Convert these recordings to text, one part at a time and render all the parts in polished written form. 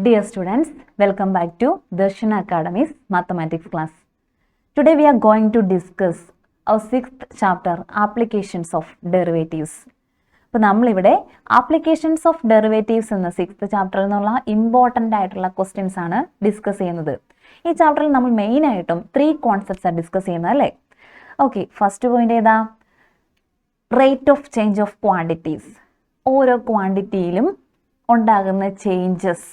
Dear students, welcome back to Darshana Academy's mathematics class. Today we are going to discuss our 6th chapter, Applications of Derivatives. അപ്പോൾ നമ്മളിവിടെ applications of derivatives എന്ന 6th ചാപ്റ്ററിൽ നിന്നുള്ള important ആയിട്ടുള്ള questions ആണ് discuss ചെയ്യുന്നത്. ഈ ചാപ്റ്ററിൽ നമ്മൾ മെയിനായിട്ടും 3 കോൺസെപ്റ്റ്സ് ആണ് ഡിസ്കസ് ചെയ്യുന്നത് അല്ലേ? ഓക്കെ, ഫസ്റ്റ് പോയിന്റ് ഏതാ? Rate of change of quantities. ഓരോ ക്വാണ്ടിറ്റിയിലും ഉണ്ടാകുന്ന ചേഞ്ചസ്,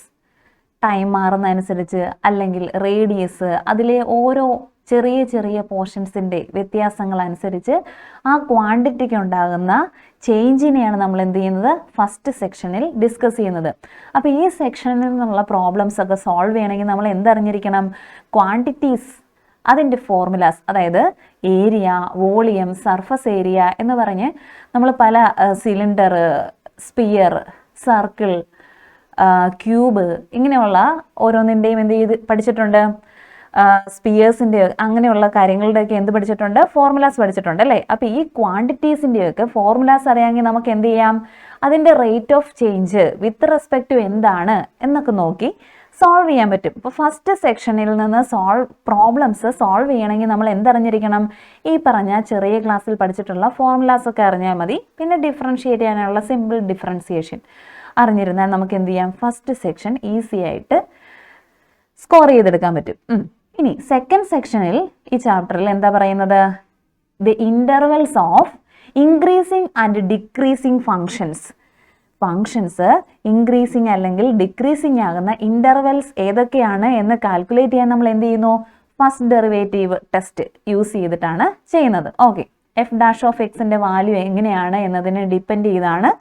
ടൈം മാറുന്നതനുസരിച്ച് അല്ലെങ്കിൽ റേഡിയസ്, അതിലെ ഓരോ ചെറിയ ചെറിയ പോർഷൻസിൻ്റെ വ്യത്യാസങ്ങൾ അനുസരിച്ച് ആ ക്വാണ്ടിറ്റിക്ക് ഉണ്ടാകുന്ന ചേഞ്ചിനെയാണ് നമ്മൾ എന്ത് ചെയ്യുന്നത്, ഫസ്റ്റ് സെക്ഷനിൽ ഡിസ്കസ് ചെയ്യുന്നത്. അപ്പോൾ ഈ സെക്ഷനിൽ നിന്നുള്ള പ്രോബ്ലംസ് ഒക്കെ സോൾവ് ചെയ്യണമെങ്കിൽ നമ്മൾ എന്തറിഞ്ഞിരിക്കണം? ക്വാണ്ടിറ്റീസ്, അതിൻ്റെ ഫോർമുലാസ്, അതായത് ഏരിയ, വോളിയം, സർഫസ് ഏരിയ എന്ന് പറഞ്ഞ് നമ്മൾ പല സിലിണ്ടർ, സ്പിയർ, സർക്കിൾ, ക്യൂബ് ഇങ്ങനെയുള്ള ഓരോന്നിൻ്റെയും എന്ത് ചെയ്ത് പഠിച്ചിട്ടുണ്ട്? സ്പിയേഴ്സിൻ്റെ അങ്ങനെയുള്ള കാര്യങ്ങളുടെയൊക്കെ എന്ത് പഠിച്ചിട്ടുണ്ട്? ഫോർമുലാസ് പഠിച്ചിട്ടുണ്ട് അല്ലേ? അപ്പോൾ ഈ ക്വാണ്ടിറ്റീസിൻ്റെയൊക്കെ ഫോർമുലാസ് അറിയാമെങ്കിൽ നമുക്ക് എന്ത് ചെയ്യാം? അതിൻ്റെ rate of change with respect to എന്താണ് എന്നൊക്കെ നോക്കി സോൾവ് ചെയ്യാൻ പറ്റും. ഇപ്പോൾ ഫസ്റ്റ് സെക്ഷനിൽ നിന്ന് പ്രോബ്ലംസ് സോൾവ് ചെയ്യണമെങ്കിൽ നമ്മൾ എന്തറിഞ്ഞിരിക്കണം? ഈ പറഞ്ഞ ചെറിയ ക്ലാസ്സിൽ പഠിച്ചിട്ടുള്ള ഫോർമുലാസ് ഒക്കെ അറിഞ്ഞാൽ മതി. പിന്നെ ഡിഫറൻഷിയേറ്റ് ചെയ്യാനുള്ള സിമ്പിൾ ഡിഫറൻസിയേഷൻ അറിഞ്ഞിരുന്നാൽ നമുക്ക് എന്ത് ചെയ്യാം? ഫസ്റ്റ് സെക്ഷൻ ഈസി ആയിട്ട് സ്കോർ ചെയ്തെടുക്കാൻ പറ്റും. ഇനി സെക്കൻഡ് സെക്ഷനിൽ ഈ ചാപ്റ്ററിൽ എന്താ പറയുന്നത്? The intervals of increasing and decreasing functions increasing അല്ലെങ്കിൽ ഡിക്രീസിങ് ആകുന്ന ഇൻ്റർവെൽസ് ഏതൊക്കെയാണ് എന്ന് കാൽക്കുലേറ്റ് ചെയ്യാൻ നമ്മൾ എന്ത് ചെയ്യുന്നു? ഫസ്റ്റ് ഡെറിവേറ്റീവ് ടെസ്റ്റ് യൂസ് ചെയ്തിട്ടാണ് ചെയ്യുന്നത്. ഓക്കെ, എഫ് ഡാഷ് ഓഫ് എക്സിൻ്റെ വാല്യൂ എങ്ങനെയാണ് എന്നതിനെ ഡിപ്പെൻഡ് ചെയ്താണ്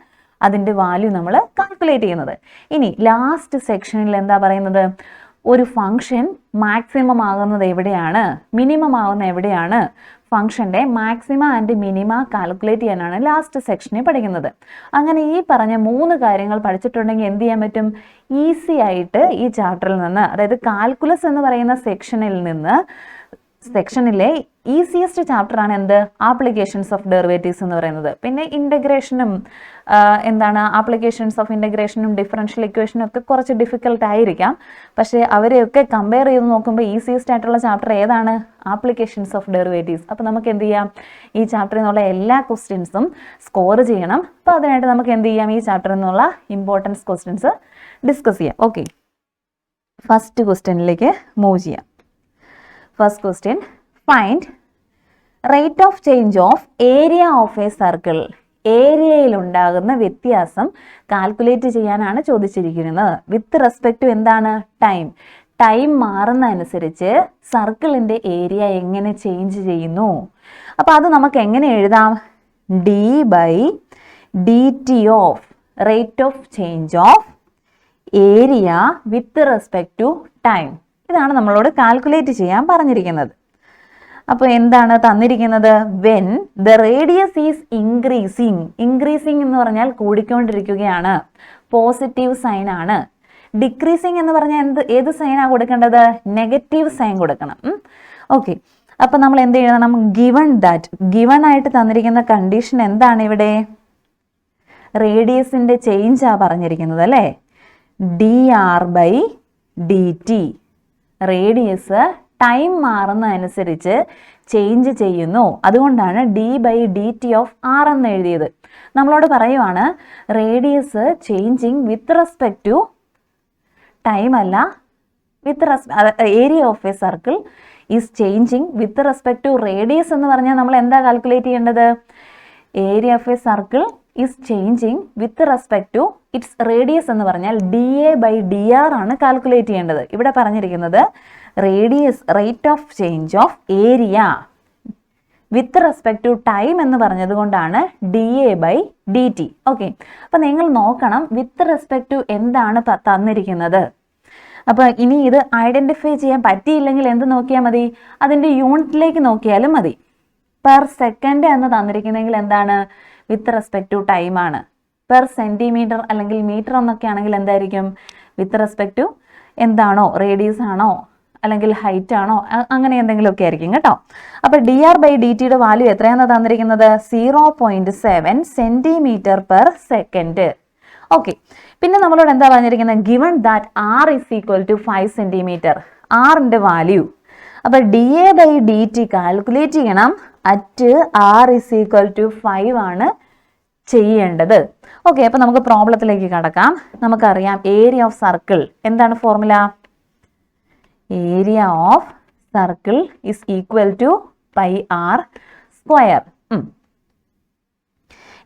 അതിൻ്റെ വാല്യൂ നമ്മൾ കാൽക്കുലേറ്റ് ചെയ്യുന്നത്. ഇനി ലാസ്റ്റ് സെക്ഷനിൽ എന്താ പറയുന്നത്? ഒരു ഫംഗ്ഷൻ മാക്സിമം ആകുന്നത് എവിടെയാണ്, മിനിമം ആകുന്ന എവിടെയാണ്, ഫംഗ്ഷൻ്റെ മാക്സിമം ആൻഡ് മിനിമ കാൽക്കുലേറ്റ് ചെയ്യാനാണ് ലാസ്റ്റ് സെക്ഷനിൽ പഠിക്കുന്നത്. അങ്ങനെ ഈ പറഞ്ഞ 3 കാര്യങ്ങൾ പഠിച്ചിട്ടുണ്ടെങ്കിൽ എന്ത് ചെയ്യാൻ പറ്റും? ഈസി ആയിട്ട് ഈ ചാപ്റ്ററിൽ നിന്ന്, അതായത് കാൽക്കുലസ് എന്ന് പറയുന്ന സെക്ഷനിലെ ഈസിയസ്റ്റ് ചാപ്റ്റർ ആണ് എന്ത്? ആപ്ലിക്കേഷൻസ് ഓഫ് ഡെറിവേറ്റീവ്സ് എന്ന് പറയുന്നത്. പിന്നെ ഇൻ്റഗ്രേഷനും ആപ്ലിക്കേഷൻസ് ഓഫ് ഇൻ്റഗ്രേഷനും ഡിഫറൻഷ്യൽ ഇക്വേഷനും ഒക്കെ കുറച്ച് ഡിഫിക്കൽട്ട് ആയിരിക്കാം. പക്ഷേ അവരെയൊക്കെ കമ്പയർ ചെയ്ത് നോക്കുമ്പോൾ ഈസിയസ്റ്റ് ആയിട്ടുള്ള ചാപ്റ്റർ ഏതാണ്? Applications of derivatives. അപ്പോൾ നമുക്ക് എന്ത് ചെയ്യാം? ഈ ചാപ്റ്ററിൽ നിന്നുള്ള എല്ലാ ക്വസ്റ്റ്യൻസും സ്കോർ ചെയ്യണം. അപ്പോൾ അതിനായിട്ട് നമുക്ക് എന്ത് ചെയ്യാം? ഈ ചാപ്റ്ററിൽ നിന്നുള്ള ഇമ്പോർട്ടൻസ് ക്വസ്റ്റ്യൻസ് ഡിസ്കസ് ചെയ്യാം. ഓക്കെ, ഫസ്റ്റ് ക്വസ്റ്റ്യനിലേക്ക് മൂവ് ചെയ്യാം. First question, find rate of change of area of a circle. ഏരിയയിൽ ഉണ്ടാകുന്ന വ്യത്യാസം കാൽക്കുലേറ്റ് ചെയ്യാനാണ് ചോദിച്ചിരിക്കുന്നത്. വിത്ത് റെസ്പെക്ട് ടു എന്താണ്? ടൈം മാറുന്നതനുസരിച്ച് സർക്കിളിൻ്റെ ഏരിയ എങ്ങനെ ചേഞ്ച് ചെയ്യുന്നു? അപ്പോൾ അത് നമുക്ക് എങ്ങനെ എഴുതാം? d/dt of rate of change of area with respect to time. ഇതാണ് നമ്മളോട് കാൽക്കുലേറ്റ് ചെയ്യാൻ പറഞ്ഞിരിക്കുന്നത്. അപ്പോൾ എന്താണ് തന്നിരിക്കുന്നത്? When the radius is increasing എന്ന് പറഞ്ഞാൽ കൂടിക്കൊണ്ടിരിക്കുകയാണ്, പോസിറ്റീവ് സൈൻ ആണ്. ഡിക്രീസിങ് എന്ന് പറഞ്ഞാൽ ഏത് സൈനാണ് കൊടുക്കേണ്ടത്? നെഗറ്റീവ് സൈൻ കൊടുക്കണം. ഓക്കെ, അപ്പം നമ്മൾ എന്ത് ചെയ്യണം? ഗിവൺ ആയിട്ട് തന്നിരിക്കുന്ന കണ്ടീഷൻ എന്താണ്? ഇവിടെ റേഡിയസിൻ്റെ ചേഞ്ചാണ് പറഞ്ഞിരിക്കുന്നത് അല്ലേ? dr/dt. റേഡിയസ് ടൈം മാറുന്നതനുസരിച്ച് ചേഞ്ച് ചെയ്യുന്നു. അതുകൊണ്ടാണ് d/dt ഓഫ് r എന്ന് എഴുതിയത്. നമ്മളോട് പറയുവാണ് radius changing with respect to time അല്ല, area of a circle is changing with respect to radius എന്ന് പറഞ്ഞാൽ നമ്മൾ എന്താ കാൽക്കുലേറ്റ് ചെയ്യേണ്ടത്? Area of a circle is changing with respect to its radius എന്ന് പറഞ്ഞാൽ dA/dr ആണ് കാൽക്കുലേറ്റ് ചെയ്യേണ്ടത്. ഇവിടെ പറഞ്ഞിരിക്കുന്നത് rate of change of area with respect to time എന്ന് പറഞ്ഞത് കൊണ്ടാണ് dA/dt. ഓക്കെ, അപ്പം നിങ്ങൾ നോക്കണം വിത്ത് റെസ്പെക്ട് ടു എന്താണ് തന്നിരിക്കുന്നത്. അപ്പോൾ ഇനി ഇത് ഐഡൻറ്റിഫൈ ചെയ്യാൻ പറ്റിയില്ലെങ്കിൽ എന്ത് നോക്കിയാൽ മതി? അതിൻ്റെ യൂണിറ്റിലേക്ക് നോക്കിയാലും മതി. പെർ സെക്കൻഡ് എന്ന് തന്നിരിക്കുന്നെങ്കിൽ എന്താണ്? വിത്ത് റെസ്പെക്ട് ടു ടൈം ആണ്. പെർ സെൻറ്റിമീറ്റർ അല്ലെങ്കിൽ മീറ്റർ എന്നൊക്കെ ആണെങ്കിൽ എന്തായിരിക്കും? വിത്ത് റെസ്പെക്ട് ടു എന്താണോ, റേഡിയസ് ആണോ അല്ലെങ്കിൽ ഹൈറ്റ് ആണോ, അങ്ങനെ എന്തെങ്കിലുമൊക്കെ ആയിരിക്കും കേട്ടോ. അപ്പോൾ dr/dtയുടെ വാല്യൂ എത്രയാണെന്ന് തന്നിരിക്കുന്നത്? 0.7 സെൻറ്റിമീറ്റർ പെർ സെക്കൻഡ്. ഓക്കെ, പിന്നെ നമ്മളോട് എന്താ പറഞ്ഞിരിക്കുന്നത്? Given that r is equal to 5 centimetre. ആറിന്റെ വാല്യൂ. അപ്പൊ DA/DT കാൽക്കുലേറ്റ് ചെയ്യണം. At r is equal to 5 ആണ് ചെയ്യേണ്ടത്. ഓക്കെ, അപ്പൊ നമുക്ക് പ്രോബ്ലത്തിലേക്ക് കടക്കാം. നമുക്കറിയാം ഏരിയ ഓഫ് സർക്കിൾ എന്താണ് formula? Area of circle is equal to πr square.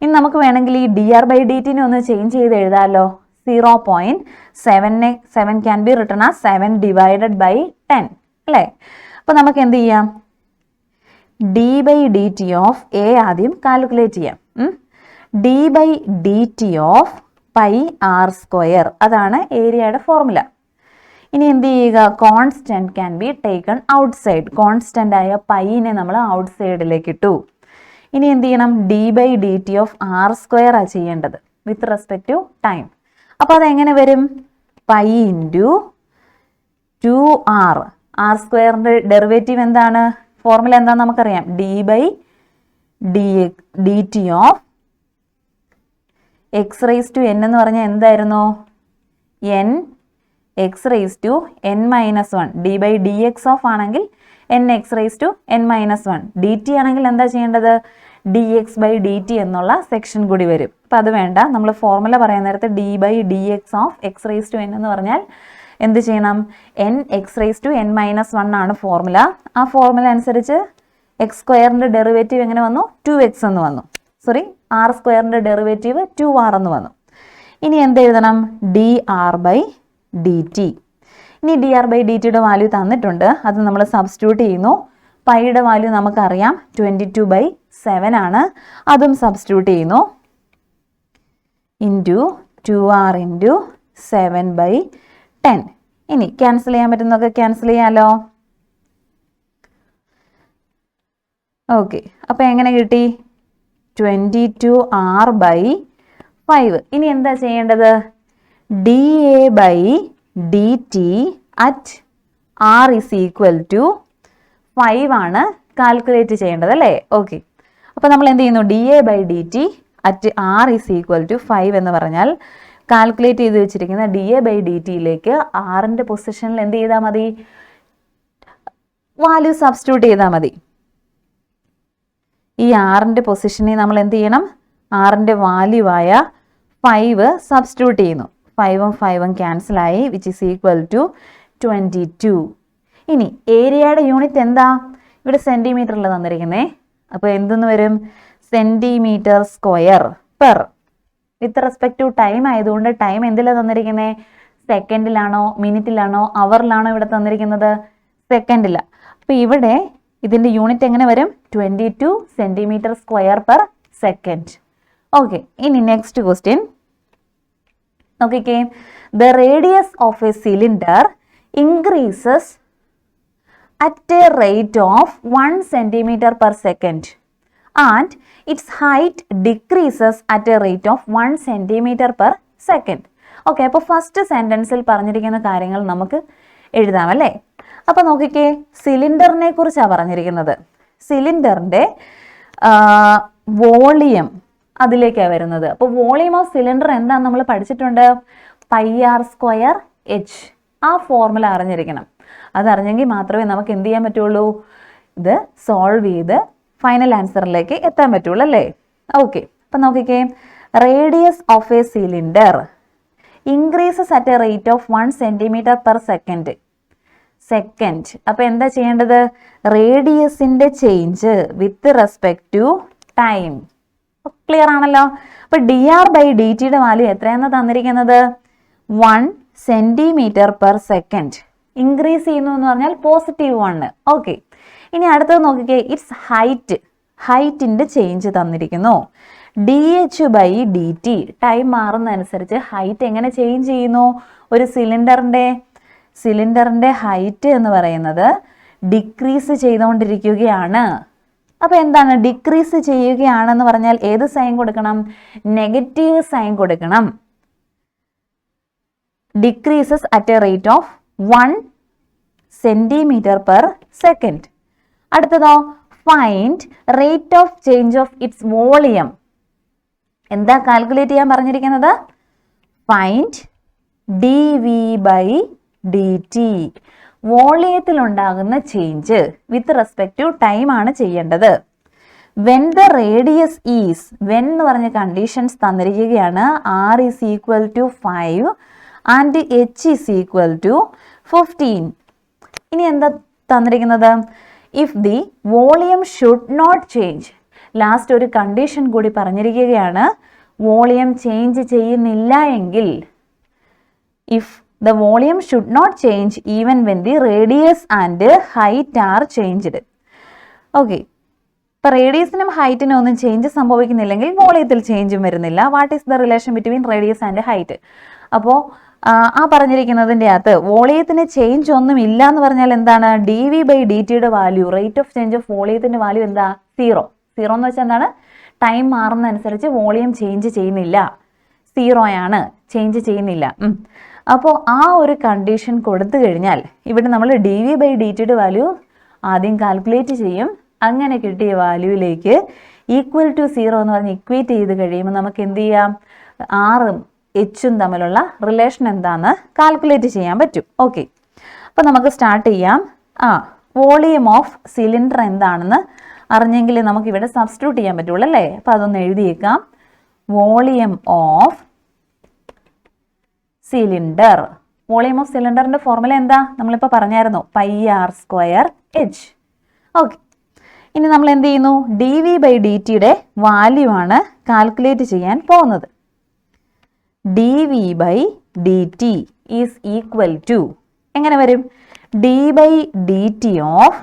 ഇനി നമുക്ക് വേണമെങ്കിൽ ഈ dr/dt ഒന്ന് ചേഞ്ച് ചെയ്ത് എഴുതാമല്ലോ. 0.7 can be written as 7 divided by 10 അല്ലേ? അപ്പൊ നമുക്ക് എന്ത് ചെയ്യാം? d/dt ഓഫ് എ ആദ്യം കാൽക്കുലേറ്റ് ചെയ്യാം. d/dt ഓഫ് πr സ്ക്വയർ, അതാണ് ഏരിയയുടെ ഫോർമുല. ഇനി എന്ത് ചെയ്യുക? Constant can be taken outside. Constant ആയ പൈനെ നമ്മൾ ഔട്ട്സൈഡിലേക്ക് ഇട്ടു. ഇനി എന്ത് ചെയ്യണം? d/dt ഓഫ് ആർ സ്ക്വയർ ആ ചെയ്യേണ്ടത് വിത്ത് റെസ്പെക്ട് ടു ടൈം. അപ്പോൾ അതെങ്ങനെ വരും? Pi into 2r. ആർ സ്ക്വയറിന്റെ ഡെറിവേറ്റീവ് എന്താണ്? ഫോർമുല എന്താണെന്ന് നമുക്കറിയാം. d/dt of X raise to n എന്ന് പറഞ്ഞാൽ എന്തായിരുന്നു? n x raise to n-1. d/dx of ആണെങ്കിൽ nx raise to n-1. dt ആണെങ്കിൽ എന്താ ചെയ്യേണ്ടത്? dx/dt എന്നുള്ള സെക്ഷൻ കൂടി വരും. അപ്പം അത് വേണ്ട. നമ്മൾ ഫോർമുല പറയാൻ നേരത്ത് d/dx of X raise to n എന്ന് പറഞ്ഞാൽ എന്ത് ചെയ്യണം? nx റേസ് ടു n-1 ആണ് ഫോർമുല. ആ ഫോർമുല അനുസരിച്ച് എക്സ് സ്ക്വയറിൻ്റെ ഡെറിവേറ്റീവ് എങ്ങനെ വന്നു? 2x എന്ന് വന്നു. സോറി, ആർ സ്ക്വയറിൻ്റെ ഡെറിവേറ്റീവ് 2r എന്ന് വന്നു. ഇനി എന്ത് എഴുതണം? dr/dt. ഇനി dr/dtയുടെ വാല്യൂ തന്നിട്ടുണ്ട്, അത് നമ്മൾ സബ്സ്റ്റിറ്റ്യൂട്ട് ചെയ്യുന്നു. പൈയുടെ വാല്യൂ നമുക്കറിയാം 22/7 ആണ്, അതും സബ്സ്റ്റിറ്റ്യൂട്ട് ചെയ്യുന്നു. Into 2r into 7/10. ഇനി ക്യാൻസൽ ചെയ്യാൻ പറ്റുന്നതൊക്കെ ക്യാൻസൽ ചെയ്യാമല്ലോ. ഓക്കെ, അപ്പോൾ എങ്ങനെ കിട്ടി? 22r/5. ഇനി എന്താ ചെയ്യേണ്ടത്? dA/dt at r is equal to 5 ആണ് കാൽക്കുലേറ്റ് ചെയ്യേണ്ടത് അല്ലേ? ഓക്കെ, അപ്പോൾ നമ്മൾ എന്ത് ചെയ്യുന്നു? dA/dt at r is equal to 5 എന്ന് പറഞ്ഞാൽ കാൽക്കുലേറ്റ് ചെയ്ത് വെച്ചിരിക്കുന്ന dA/dtയിലേക്ക് ആറിൻ്റെ പൊസിഷനിൽ എന്ത് ചെയ്താൽ മതി? വാല്യൂ സബ്സ്റ്റിറ്റ്യൂട്ട് ചെയ്താൽ മതി. ഈ ആറിൻ്റെ പൊസിഷനിൽ നമ്മൾ എന്ത് ചെയ്യണം? ആറിൻ്റെ വാല്യൂ ആയ 5 സബ്സ്റ്റിറ്റ്യൂട്ട് ചെയ്യുന്നു. 5ഉം 5ഉം ക്യാൻസലായി, വിച്ച് ഈസ് ഈക്വൽ ടു 22. ഇനി ഏരിയയുടെ യൂണിറ്റ് എന്താ? ഇവിടെ സെൻറ്റിമീറ്ററിൽ തന്നിരിക്കുന്നേ. അപ്പോൾ എന്തെന്ന് വരും? Centimetre square per. With respect to time ആയതുകൊണ്ട് ടൈം എന്തിലാണ് തന്നിരിക്കുന്നത്? സെക്കൻഡിലാണോ മിനിറ്റിലാണോ അവറിലാണോ ഇവിടെ തന്നിരിക്കുന്നത്? സെക്കൻഡിലാണ്. അപ്പോൾ ഇവിടെ ഇതിൻ്റെ യൂണിറ്റ് എങ്ങനെ വരും? 22 centimetre square per second. Okay, ഇനി നെക്സ്റ്റ് ക്വസ്റ്റ്യൻ നോക്കിക്കേ. The radius of a cylinder increases at a rate of 1 centimetre per second and it's height decreases at a rate of 1 centimetre per second. Okay, അപ്പോൾ first സെൻറ്റൻസിൽ പറഞ്ഞിരിക്കുന്ന കാര്യങ്ങൾ നമുക്ക് എഴുതാം അല്ലേ? അപ്പോൾ നോക്കിക്കേ, സിലിണ്ടറിനെ കുറിച്ചാണ് പറഞ്ഞിരിക്കുന്നത്. സിലിണ്ടറിൻ്റെ വോളിയം അതിലേക്കാണ് വരുന്നത്. അപ്പോൾ വോളിയം ഓഫ് സിലിണ്ടർ എന്താണെന്ന് നമ്മൾ പഠിച്ചിട്ടുണ്ട്. πr²h. ആ ഫോർമുല അറിഞ്ഞിരിക്കണം. അതറിഞ്ഞെങ്കിൽ മാത്രമേ നമുക്ക് എന്ത് ചെയ്യാൻ പറ്റുള്ളൂ? ഇത് സോൾവ് ചെയ്ത് ഫൈനൽ ആൻസറിലേക്ക് എത്താൻ പറ്റുള്ളൂ അല്ലേ? ഓക്കെ, അപ്പം നോക്കിക്കേ. Radius of a cylinder increases at a rate of 1 centimetre per second. അപ്പോൾ എന്താ ചെയ്യേണ്ടത്? റേഡിയസിൻ്റെ change with respect to time. Clear ആണല്ലോ? അപ്പോൾ dr/dtയുടെ വാല്യൂ എത്രയാണെന്ന് തന്നിരിക്കുന്നത്? 1 സെൻറ്റിമീറ്റർ പെർ സെക്കൻഡ്. ഇൻക്രീസ് ചെയ്യുന്നു എന്ന് പറഞ്ഞാൽ +1. ഓക്കെ, ഇനി അടുത്തത് നോക്കിക്കേ. ഇറ്റ്സ് ഹൈറ്റിൻ്റെ ചേഞ്ച് തന്നിരിക്കുന്നു. dh/dt. ടൈം മാറുന്നതനുസരിച്ച് ഹൈറ്റ് എങ്ങനെ ചേഞ്ച് ചെയ്യുന്നു? ഒരു സിലിണ്ടറിൻ്റെ ഹൈറ്റ് എന്ന് പറയുന്നത് ഡിക്രീസ് ചെയ്തുകൊണ്ടിരിക്കുകയാണ്. അപ്പോൾ എന്താണ് ഡിക്രീസ് ചെയ്യുകയാണെന്ന് പറഞ്ഞാൽ ഏത് സൈൻ കൊടുക്കണം? നെഗറ്റീവ് സൈൻ കൊടുക്കണം. Decreases at a rate of 1 centimetre per second. അടുത്തതോ find rate of change of its volume. എന്താ കാൽക്കുലേറ്റ് ചെയ്യാൻ പറഞ്ഞിരിക്കുന്നത്? Find d V by D t. വോളിയത്തിൽ ഉണ്ടാകുന്ന change with respect to time ആണ് ചെയ്യേണ്ടത്. When the radius is, when എന്ന് പറഞ്ഞ കണ്ടീഷൻസ് തന്നിരിക്കുകയാണ്. R is equal to 5 and h is equal to 15. ഇനി എന്താ തന്നിരിക്കുന്നത്? If the volume should not change. Last ഒരു കണ്ടീഷൻ കൂടി പറഞ്ഞിരിക്കുകയാണ്. വോളിയം ചേഞ്ച് ചെയ്യുന്നില്ല എങ്കിൽ, if the volume should not change even when the radius and height are changed. Okay, ഇപ്പോൾ റേഡിയസിനും ഹൈറ്റിനും ഒന്നും ചേഞ്ച് സംഭവിക്കുന്നില്ലെങ്കിൽ വോളിയത്തിൽ ചേഞ്ചും വരുന്നില്ല. What is the relation between radius and height? അപ്പോൾ ആ പറഞ്ഞിരിക്കുന്നതിൻ്റെ അകത്ത് വോളിയത്തിന് ചേഞ്ച് ഒന്നും ഇല്ല എന്ന് പറഞ്ഞാൽ എന്താണ്? ഡി വി ബൈ ഡി ടിയുടെ value, rate of change of വോളിയത്തിൻ്റെ വാല്യൂ എന്താ? 0. 0 എന്ന് വെച്ചാൽ എന്താണ്? ടൈം മാറുന്നതനുസരിച്ച് വോളിയം ചേഞ്ച് ചെയ്യുന്നില്ല, 0 ആണ്, ചേഞ്ച് ചെയ്യുന്നില്ല. അപ്പോൾ ആ ഒരു കണ്ടീഷൻ കൊടുത്തു കഴിഞ്ഞാൽ ഇവിടെ നമ്മൾ ഡി വി ബൈ ഡി ടിയുടെ വാല്യൂ ആദ്യം കാൽക്കുലേറ്റ് ചെയ്യും. അങ്ങനെ കിട്ടിയ വാല്യൂയിലേക്ക് ഈക്വൽ ടു 0 എന്ന് പറഞ്ഞ് ഇക്വേറ്റ് ചെയ്ത് കഴിയുമ്പോൾ നമുക്ക് എന്ത് ചെയ്യാം? ആറും എച്ചും തമ്മിലുള്ള റിലേഷൻ എന്താണെന്ന് കാൽക്കുലേറ്റ് ചെയ്യാൻ പറ്റും. ഓക്കെ, അപ്പോൾ നമുക്ക് സ്റ്റാർട്ട് ചെയ്യാം. വോളിയം ഓഫ് സിലിണ്ടർ എന്താണെന്ന് അറിഞ്ഞെങ്കിൽ നമുക്കിവിടെ സബ്സ്റ്റിറ്റ്യൂട്ട് ചെയ്യാൻ പറ്റുള്ളൂ അല്ലേ? അപ്പോൾ അതൊന്ന് എഴുതിയേക്കാം. Volume of cylinder. Volume of സിലിണ്ടറിന്റെ ഫോർമുല എന്താ? നമ്മളിപ്പോൾ പറഞ്ഞായിരുന്നു, πr²h. ഓക്കെ, ഇനി നമ്മൾ എന്ത് ചെയ്യുന്നു? ഡി വി ബൈ ഡി ടിയുടെ വാല്യൂ ആണ് കാൽക്കുലേറ്റ് ചെയ്യാൻ പോകുന്നത്. D V by D t is equal to എങ്ങനെ വരും? D by D t of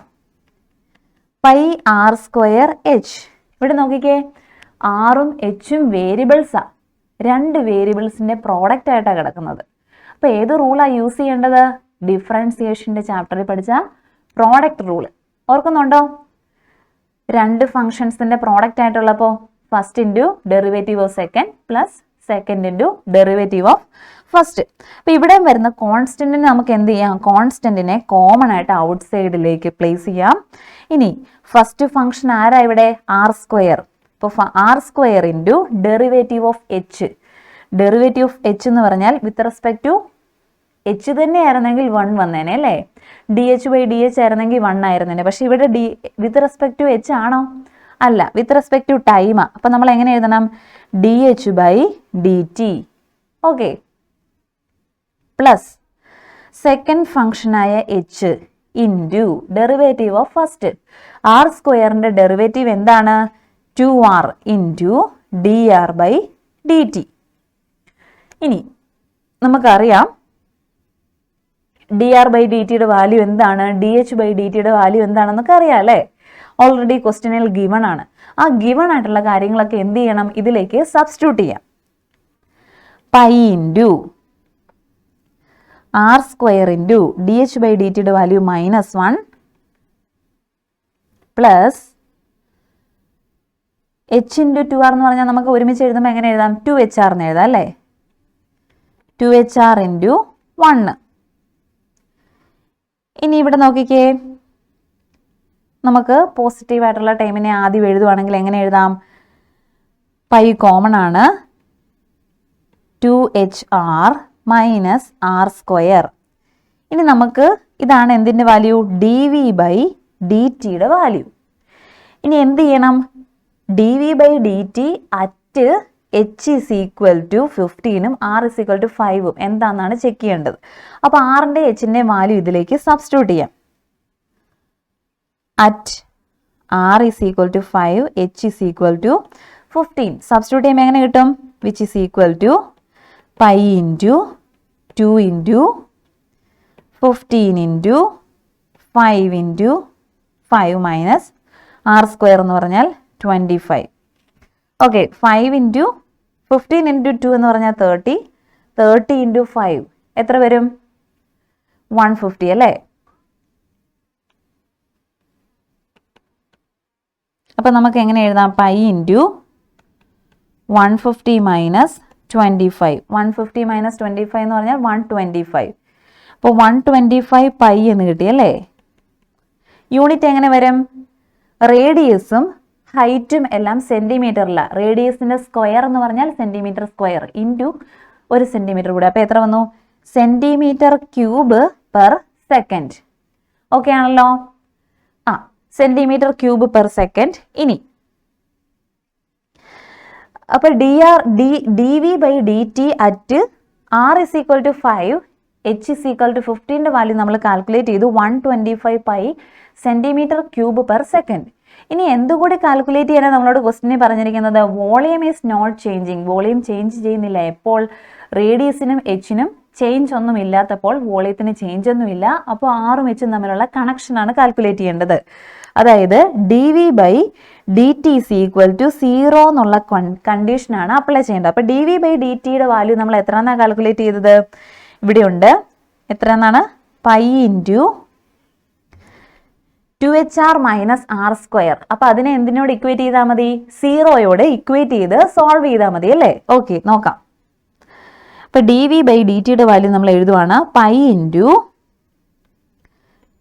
πr²h. ഇവിടെ നോക്കിക്കേ, ആറും എച്ചും വേരിയബിൾസാണ്. 2 വേരിയബിൾസിൻ്റെ പ്രോഡക്റ്റ് ആയിട്ടാണ് കിടക്കുന്നത്. അപ്പോൾ ഏത് റൂളാണ് യൂസ് ചെയ്യേണ്ടത്? ഡിഫറൻസിയേഷൻ്റെ ചാപ്റ്ററിൽ പഠിച്ച പ്രോഡക്റ്റ് റൂള് ഓർക്കുന്നുണ്ടോ? 2 ഫംഗ്ഷൻസിൻ്റെ പ്രോഡക്റ്റ് ആയിട്ടുള്ളപ്പോൾ first into derivative of second plus second into derivative of first. അപ്പോൾ ഇവിടെ വരുന്ന കോൺസ്റ്റൻറ്റിനെ നമുക്ക് എന്ത് ചെയ്യാം? കോൺസ്റ്റൻറ്റിനെ കോമൺ ആയിട്ട് ഔട്ട് സൈഡിലേക്ക് പ്ലേസ് ചെയ്യാം. ഇനി ഫസ്റ്റ് ഫംഗ്ഷൻ ആരാ ഇവിടെ? r². ഇപ്പോൾ r² into derivative of h. Derivative of h എന്ന് പറഞ്ഞാൽ വിത്ത് റെസ്പെക്ട് ടു എച്ച് തന്നെ ആയിരുന്നെങ്കിൽ 1 വന്നേനെ അല്ലേ? D h by d h ആയിരുന്നെങ്കിൽ 1 ആയിരുന്നേനെ. പക്ഷെ ഇവിടെ വിത്ത് റെസ്പെക്ട് ടു എച്ച് ആണോ? അല്ല, വിത്ത് റെസ്പെക്ട് ടു ടൈമാണ്. അപ്പം നമ്മൾ എങ്ങനെ എഴുതണം? D h by D t. Okay, plus second ഫംഗ്ഷനായ h into derivative of first. r²ന്റെ ഡെറിവേറ്റീവ് എന്താണ്? 2r into d r by D t. ഇനി നമുക്കറിയാം ഡി ആർ ബൈ ഡി ടിയുടെ വാല്യൂ എന്താണ്? ഡി എച്ച് ബൈ ഡി ടിയുടെ വാല്യൂ എന്താണെന്നൊക്കെ അറിയാം അല്ലേ? ഓൾറെഡി ക്വസ്റ്റ്യനിൽ ഗിവൺ ആണ്. ആ ഗിവൺ ആയിട്ടുള്ള കാര്യങ്ങളൊക്കെ എന്ത് ചെയ്യണം? ഇതിലേക്ക് സബ്സ്റ്റിറ്റ്യൂട്ട് ചെയ്യാം. Pi into r² into d h by D ടിയുടെ value -1 plus h into 2r എന്ന് പറഞ്ഞാൽ നമുക്ക് ഒരുമിച്ച് എഴുതുമ്പോൾ എങ്ങനെ എഴുതാം? 2hr എന്ന് എഴുതാം അല്ലേ? 2hr into 1. ഇനി ഇവിടെ നോക്കിക്കേ, നമുക്ക് പോസിറ്റീവായിട്ടുള്ള ടൈമിനെ ആദ്യം എഴുതുവാണെങ്കിൽ എങ്ങനെ എഴുതാം? പൈ കോമൺ ആണ്, 2hr മൈനസ് r². ഇനി നമുക്ക് ഇതാണ് എന്തിൻ്റെ value? D V by D ടിയുടെ വാല്യൂ. ഇനി എന്ത് ചെയ്യണം? D V by D T at h is equal to 15ഉം ആർ ഈസ് ഈക്വൽ ടു 5ഉം എന്താണെന്നാണ് ചെക്ക് ചെയ്യേണ്ടത്. അപ്പോൾ ആറിൻ്റെ എച്ചിൻ്റെ വാല്യൂ ഇതിലേക്ക് സബ്സ്റ്റിറ്റ്യൂട്ട് ചെയ്യാം. At r is equal to 5, h is equal to 15. Substitute ചെയ്യുമ്പോൾ എങ്ങനെ കിട്ടും? Which is equal to pi into 2 into 15 into 5 into 5 minus r² എന്ന് പറഞ്ഞാൽ 25. ഓക്കെ, 5 ഇൻറ്റു 15 ഇൻറ്റു 2 എന്ന് പറഞ്ഞാൽ 30. 30 ഇൻറ്റു 5 എത്ര വരും? 150 അല്ലേ? അപ്പം നമുക്ക് എങ്ങനെ എഴുതാം? Pi into 150 minus 25. 150 മൈനസ് 25 എന്ന് പറഞ്ഞാൽ 125. അപ്പോൾ 125 പൈ എന്ന് കിട്ടിയല്ലേ? യൂണിറ്റ് എങ്ങനെ വരും? റേഡിയസും ഹൈറ്റും എല്ലാം സെൻറ്റിമീറ്ററിലാണ്. റേഡിയസിൻ്റെ സ്ക്വയർ എന്ന് പറഞ്ഞാൽ സെൻറ്റിമീറ്റർ സ്ക്വയർ ഇൻറ്റു 1 സെന്റിമീറ്റർ കൂടെ. അപ്പോൾ എത്ര വന്നു? Centimetre cube per second. Okay ആണല്ലോ? Centimetre cube per second. ഇനി അപ്പോൾ d V by D T at r is equal to 5, h is equal to 15 value നമ്മൾ കാൽക്കുലേറ്റ് ചെയ്തു 125 pi centimetre cube per second. ഇനി എന്തുകൂടി കാൽക്കുലേറ്റ് ചെയ്യാനാണ് നമ്മളോട് ക്വസ്റ്റിനെ പറഞ്ഞിരിക്കുന്നത്? Volume is not changing. Volume change ചെയ്യുന്നില്ല. എപ്പോൾ? റേഡിയസിനും എച്ചിനും ചേഞ്ച് ഒന്നും ഇല്ലാത്തപ്പോൾ വോളിയത്തിന് ചേഞ്ച് ഒന്നുമില്ല. അപ്പോൾ ആറും എച്ചും തമ്മിലുള്ള കണക്ഷനാണ് കാൽക്കുലേറ്റ് ചെയ്യേണ്ടത്. അതായത് d V by D t is equal to 0 എന്നുള്ള കണ്ടീഷനാണ് അപ്ലൈ ചെയ്യേണ്ടത്. അപ്പോൾ ഡി വി ബൈ ഡി ടിയുടെ വാല്യൂ നമ്മൾ എത്രയെന്നാണ് കാൽക്കുലേറ്റ് ചെയ്തത്? ഇവിടെ ഉണ്ട്. എത്ര എന്നാണ്? Pi into 2HR minus r square. അപ്പോൾ അതിനെ എന്തിനോട് ഇക്വേറ്റ് ചെയ്താൽ മതി? 0യോട് ഇക്വേറ്റ് ചെയ്ത് സോൾവ് ചെയ്താൽ മതി അല്ലേ? ഓക്കെ, നോക്കാം. അപ്പോൾ ഡി വി ബൈ ഡി ടിയുടെ വാല്യൂ നമ്മൾ എഴുതുവാണ് pi into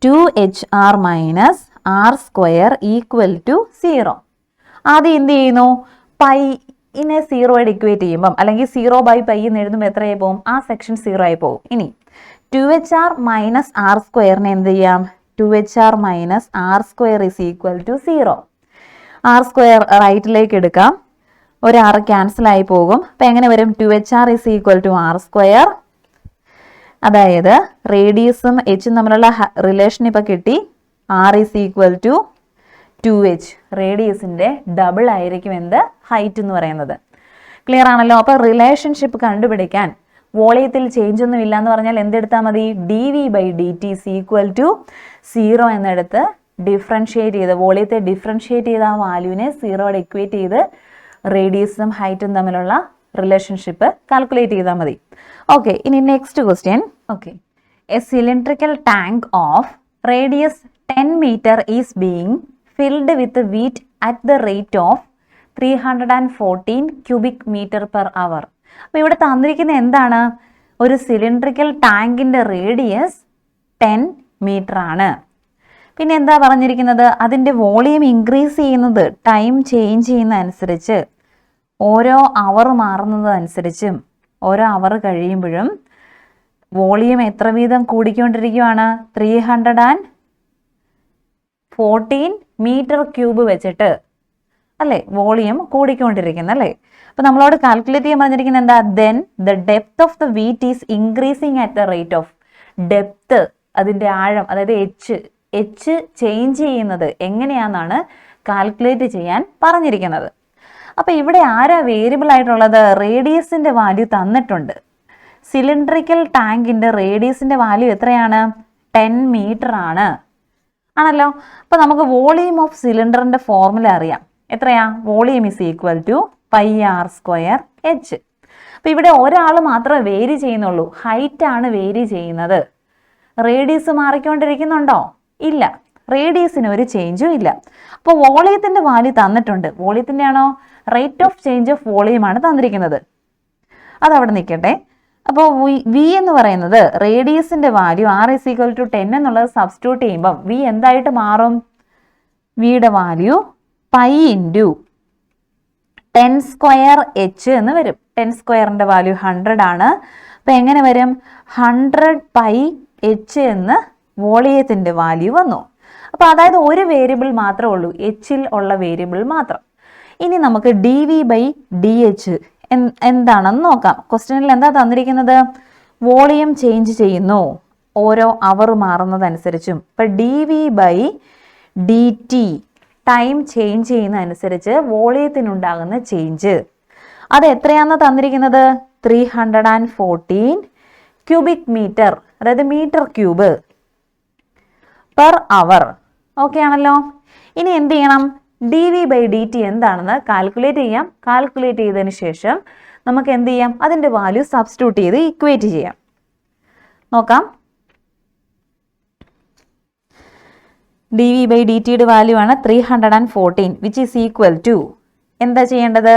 2HR minus r square equal to 0. ആദ്യം എന്ത് ചെയ്യുന്നു? പൈനെ 0യോട് ഇക്വേറ്റ് ചെയ്യുമ്പം, അല്ലെങ്കിൽ 0 ബൈ പൈ എന്ന് എഴുതുമ്പോൾ എത്രയായി പോകും? ആ സെക്ഷൻ 0 ആയി പോകും. ഇനി 2HR മൈനസ് ആർ സ്ക്വയറിനെ എന്ത് ചെയ്യാം? 2HR minus r square is equal to 0. R square റൈറ്റിലേക്ക് എടുക്കാം. ഒരു ആറ് ക്യാൻസൽ ആയി പോകും. അപ്പം എങ്ങനെ വരും? 2HR is equal to r square. അതായത് റേഡിയസും എച്ചും തമ്മിലുള്ള റിലേഷൻ ഇപ്പം കിട്ടി. R is equal to 2H. റേഡിയസിൻ്റെ ഡബിൾ ആയിരിക്കും എന്ത്? ഹൈറ്റ് എന്ന് പറയുന്നത്. ക്ലിയർ ആണല്ലോ? അപ്പോൾ റിലേഷൻഷിപ്പ് കണ്ടുപിടിക്കാൻ വോളിയത്തിൽ ചേഞ്ച് ഒന്നും ഇല്ല എന്ന് പറഞ്ഞാൽ എന്തെടുത്താൽ മതി? D V by D t is equal to 0 എന്നെടുത്ത് ഡിഫറൻഷിയേറ്റ് ചെയ്ത്, വോളിയത്തെ ഡിഫറൻഷിയേറ്റ് ചെയ്ത് ആ വാല്യൂവിനെ 0യോട് ഇക്വേറ്റ് ചെയ്ത് റേഡിയസും ഹൈറ്റും തമ്മിലുള്ള റിലേഷൻഷിപ്പ് കാൽക്കുലേറ്റ് ചെയ്താൽ മതി. ഓക്കെ, ഇനി next question. Okay, A cylindrical tank of radius 10 meter is being filled with wheat at the rate of 314 cubic meter per hour. അപ്പോൾ ഇവിടെ തന്നിരിക്കുന്ന എന്താണ്? ഒരു സിലിണ്ട്രിക്കൽ ടാങ്കിൻ്റെ റേഡിയസ് 10 meter ആണ്. പിന്നെ എന്താ പറഞ്ഞിരിക്കുന്നത്? അതിൻ്റെ വോളിയം ഇൻക്രീസ് ചെയ്യുന്നത് ടൈം ചേഞ്ച് ചെയ്യുന്ന അനുസരിച്ച്, ഓരോ അവർ മാറുന്നതനുസരിച്ചും ഓരോ അവർ കഴിയുമ്പോഴും വോളിയം എത്ര വീതം കൂടിക്കൊണ്ടിരിക്കുകയാണ്? 314 മീറ്റർ ക്യൂബ് വെച്ചിട്ട് അല്ലേ വോളിയം കൂടിക്കൊണ്ടിരിക്കുന്നത് അല്ലേ? അപ്പോൾ നമ്മളോട് കാൽക്കുലേറ്റ് ചെയ്യാൻ പറഞ്ഞിരിക്കുന്നത് എന്താ? Then the depth of the wheat is increasing at the rate of. Depth, അതിൻ്റെ ആഴം, അതായത് എച്ച് ചേഞ്ച് ചെയ്യുന്നത് എങ്ങനെയാണെന്നാണ് കാൽക്കുലേറ്റ് ചെയ്യാൻ പറഞ്ഞിരിക്കുന്നത്. അപ്പോൾ ഇവിടെ ആരാ വേരിയബിൾ ആയിട്ടുള്ളത്? റേഡിയസിൻ്റെ വാല്യൂ തന്നിട്ടുണ്ട്. സിലിണ്ട്രിക്കൽ ടാങ്കിൻ്റെ റേഡിയസിൻ്റെ വാല്യൂ എത്രയാണ്? 10 meter ആണല്ലോ. അപ്പോൾ നമുക്ക് വോളിയം ഓഫ് സിലിണ്ടറിൻ്റെ ഫോർമുല അറിയാം. എത്രയാ? Volume is equal to pi r square h. അപ്പോൾ ഇവിടെ ഒരാൾ മാത്രമേ വേരി ചെയ്യുന്നുള്ളൂ. ഹൈറ്റ് ആണ് വേരി ചെയ്യുന്നത്. റേഡിയസ് മാറിക്കൊണ്ടിരിക്കുന്നുണ്ടോ? ഇല്ല, റേഡിയസിന് ഒരു ചേഞ്ചും ഇല്ല. അപ്പോൾ വോളിയത്തിൻ്റെ വാല്യൂ തന്നിട്ടുണ്ട്. വോളിയത്തിൻ്റെ ആണോ? റേറ്റ് ഓഫ് ചേഞ്ച് ഓഫ് വോളിയമാണ് തന്നിരിക്കുന്നത്. അതവിടെ നിൽക്കട്ടെ. അപ്പോൾ വി എന്ന് പറയുന്നത് റേഡിയസിൻ്റെ value r is equal to 10 എന്നുള്ളത് സബ്സ്റ്റിറ്റ്യൂട്ട് ചെയ്യുമ്പം വി എന്തായിട്ട് മാറും? വിയുടെ value pi into 10 square h എന്ന് വരും. 10 squareൻ്റെ വാല്യൂ 100 ആണ്. അപ്പോൾ എങ്ങനെ വരും? 100 പൈ എച്ച് എന്ന് വോളിയത്തിൻ്റെ വാല്യൂ വന്നു. അപ്പോൾ അതായത് ഒരു വേരിയബിൾ മാത്രമേ ഉള്ളൂ, എച്ചിൽ ഉള്ള വേരിയബിൾ മാത്രം. ഇനി നമുക്ക് d V by d h എന്താണെന്ന് നോക്കാം. ക്വസ്റ്റ്യനിൽ എന്താ തന്നിരിക്കുന്നത്? വോളിയം ചേഞ്ച് ചെയ്യുന്നു ഓരോ അവർ മാറുന്നതനുസരിച്ചും. ഇപ്പം d V by D t time change ചെയ്യുന്നതനുസരിച്ച് വോളിയത്തിനുണ്ടാകുന്ന ചേഞ്ച് അത് എത്രയാണെന്ന് തന്നിരിക്കുന്നത്? 314 cubic meter, അതായത് metre cube per hour. Okay ആണല്ലോ. ഇനി എന്ത് ചെയ്യണം? D V by D t എന്താണെന്ന് കാൽക്കുലേറ്റ് ചെയ്യാം. കാൽക്കുലേറ്റ് ചെയ്തതിന് ശേഷം നമുക്ക് എന്ത് ചെയ്യാം? അതിൻ്റെ വാല്യൂ സബ്സ്റ്റിറ്റ്യൂട്ട് ചെയ്ത് ഇക്വേറ്റ് ചെയ്യാം. നോക്കാം. ഡി വി ബൈ ഡി ടിയുടെ വാല്യൂ ആണ് 314 വിച്ച് ഈസ് ഈക്വൽ ടു എന്താ ചെയ്യേണ്ടത്?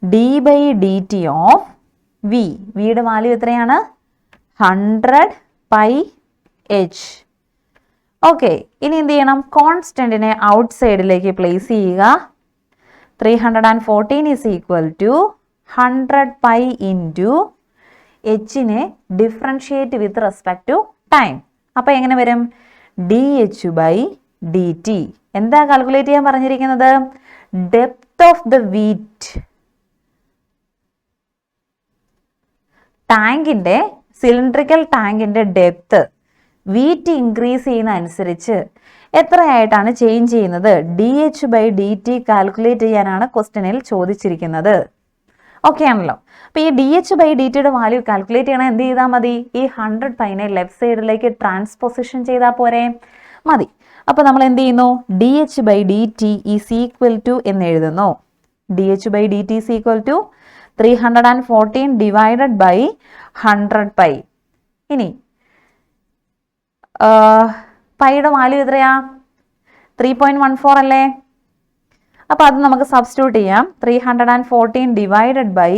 D by D t of v. വിയുടെ വാല്യൂ എത്രയാണ്? 100 പൈ എച്ച്. ഓക്കെ, ഇനി എന്ത് ചെയ്യണം? കോൺസ്റ്റൻറ്റിനെ ഔട്ട് സൈഡിലേക്ക് പ്ലേസ് ചെയ്യുക. 314 is equal to 100 pi into എച്ചിനെ differentiate with respect to time. അപ്പോൾ എങ്ങനെ വരും? D h by D t. എന്താ കാൽക്കുലേറ്റ് ചെയ്യാൻ പറഞ്ഞിരിക്കുന്നത്? Depth of the wheat. ടാങ്കിൻ്റെ, സിലിണ്ടറിക്കൽ ടാങ്കിൻ്റെ ഡെപ്ത് വീറ്റ് ഇൻക്രീസ് ചെയ്യുന്ന അനുസരിച്ച് എത്രയായിട്ടാണ് ചേഞ്ച് ചെയ്യുന്നത്? D h by D t calculate ചെയ്യാനാണ് ക്വസ്റ്റ്യനിൽ ചോദിച്ചിരിക്കുന്നത്. ഓക്കെ ആണല്ലോ. അപ്പോൾ ഈ ഡി എച്ച് ബൈ ഡി ടിയുടെ വാല്യൂ കാൽക്കുലേറ്റ് ചെയ്യണം എന്ത് ചെയ്താൽ മതി? ഈ 100 പൈനെ ലെഫ്റ്റ് സൈഡിലേക്ക് ട്രാൻസ്പോസിഷൻ ചെയ്താൽ പോരെ? മതി. അപ്പോൾ നമ്മൾ എന്ത് ചെയ്യുന്നു? D h by D t is equal to എന്ന് എഴുതുന്നു. D h by D t is equal to 314 divided by 100 pi. ഇനി പൈയുടെ വാല്യൂ എത്രയാ? 3.14 അല്ലേ? അപ്പോൾ അത് നമുക്ക് സബ്സ്റ്റിറ്റ്യൂട്ട് ചെയ്യാം. 314 ഡിവൈഡഡ് ബൈ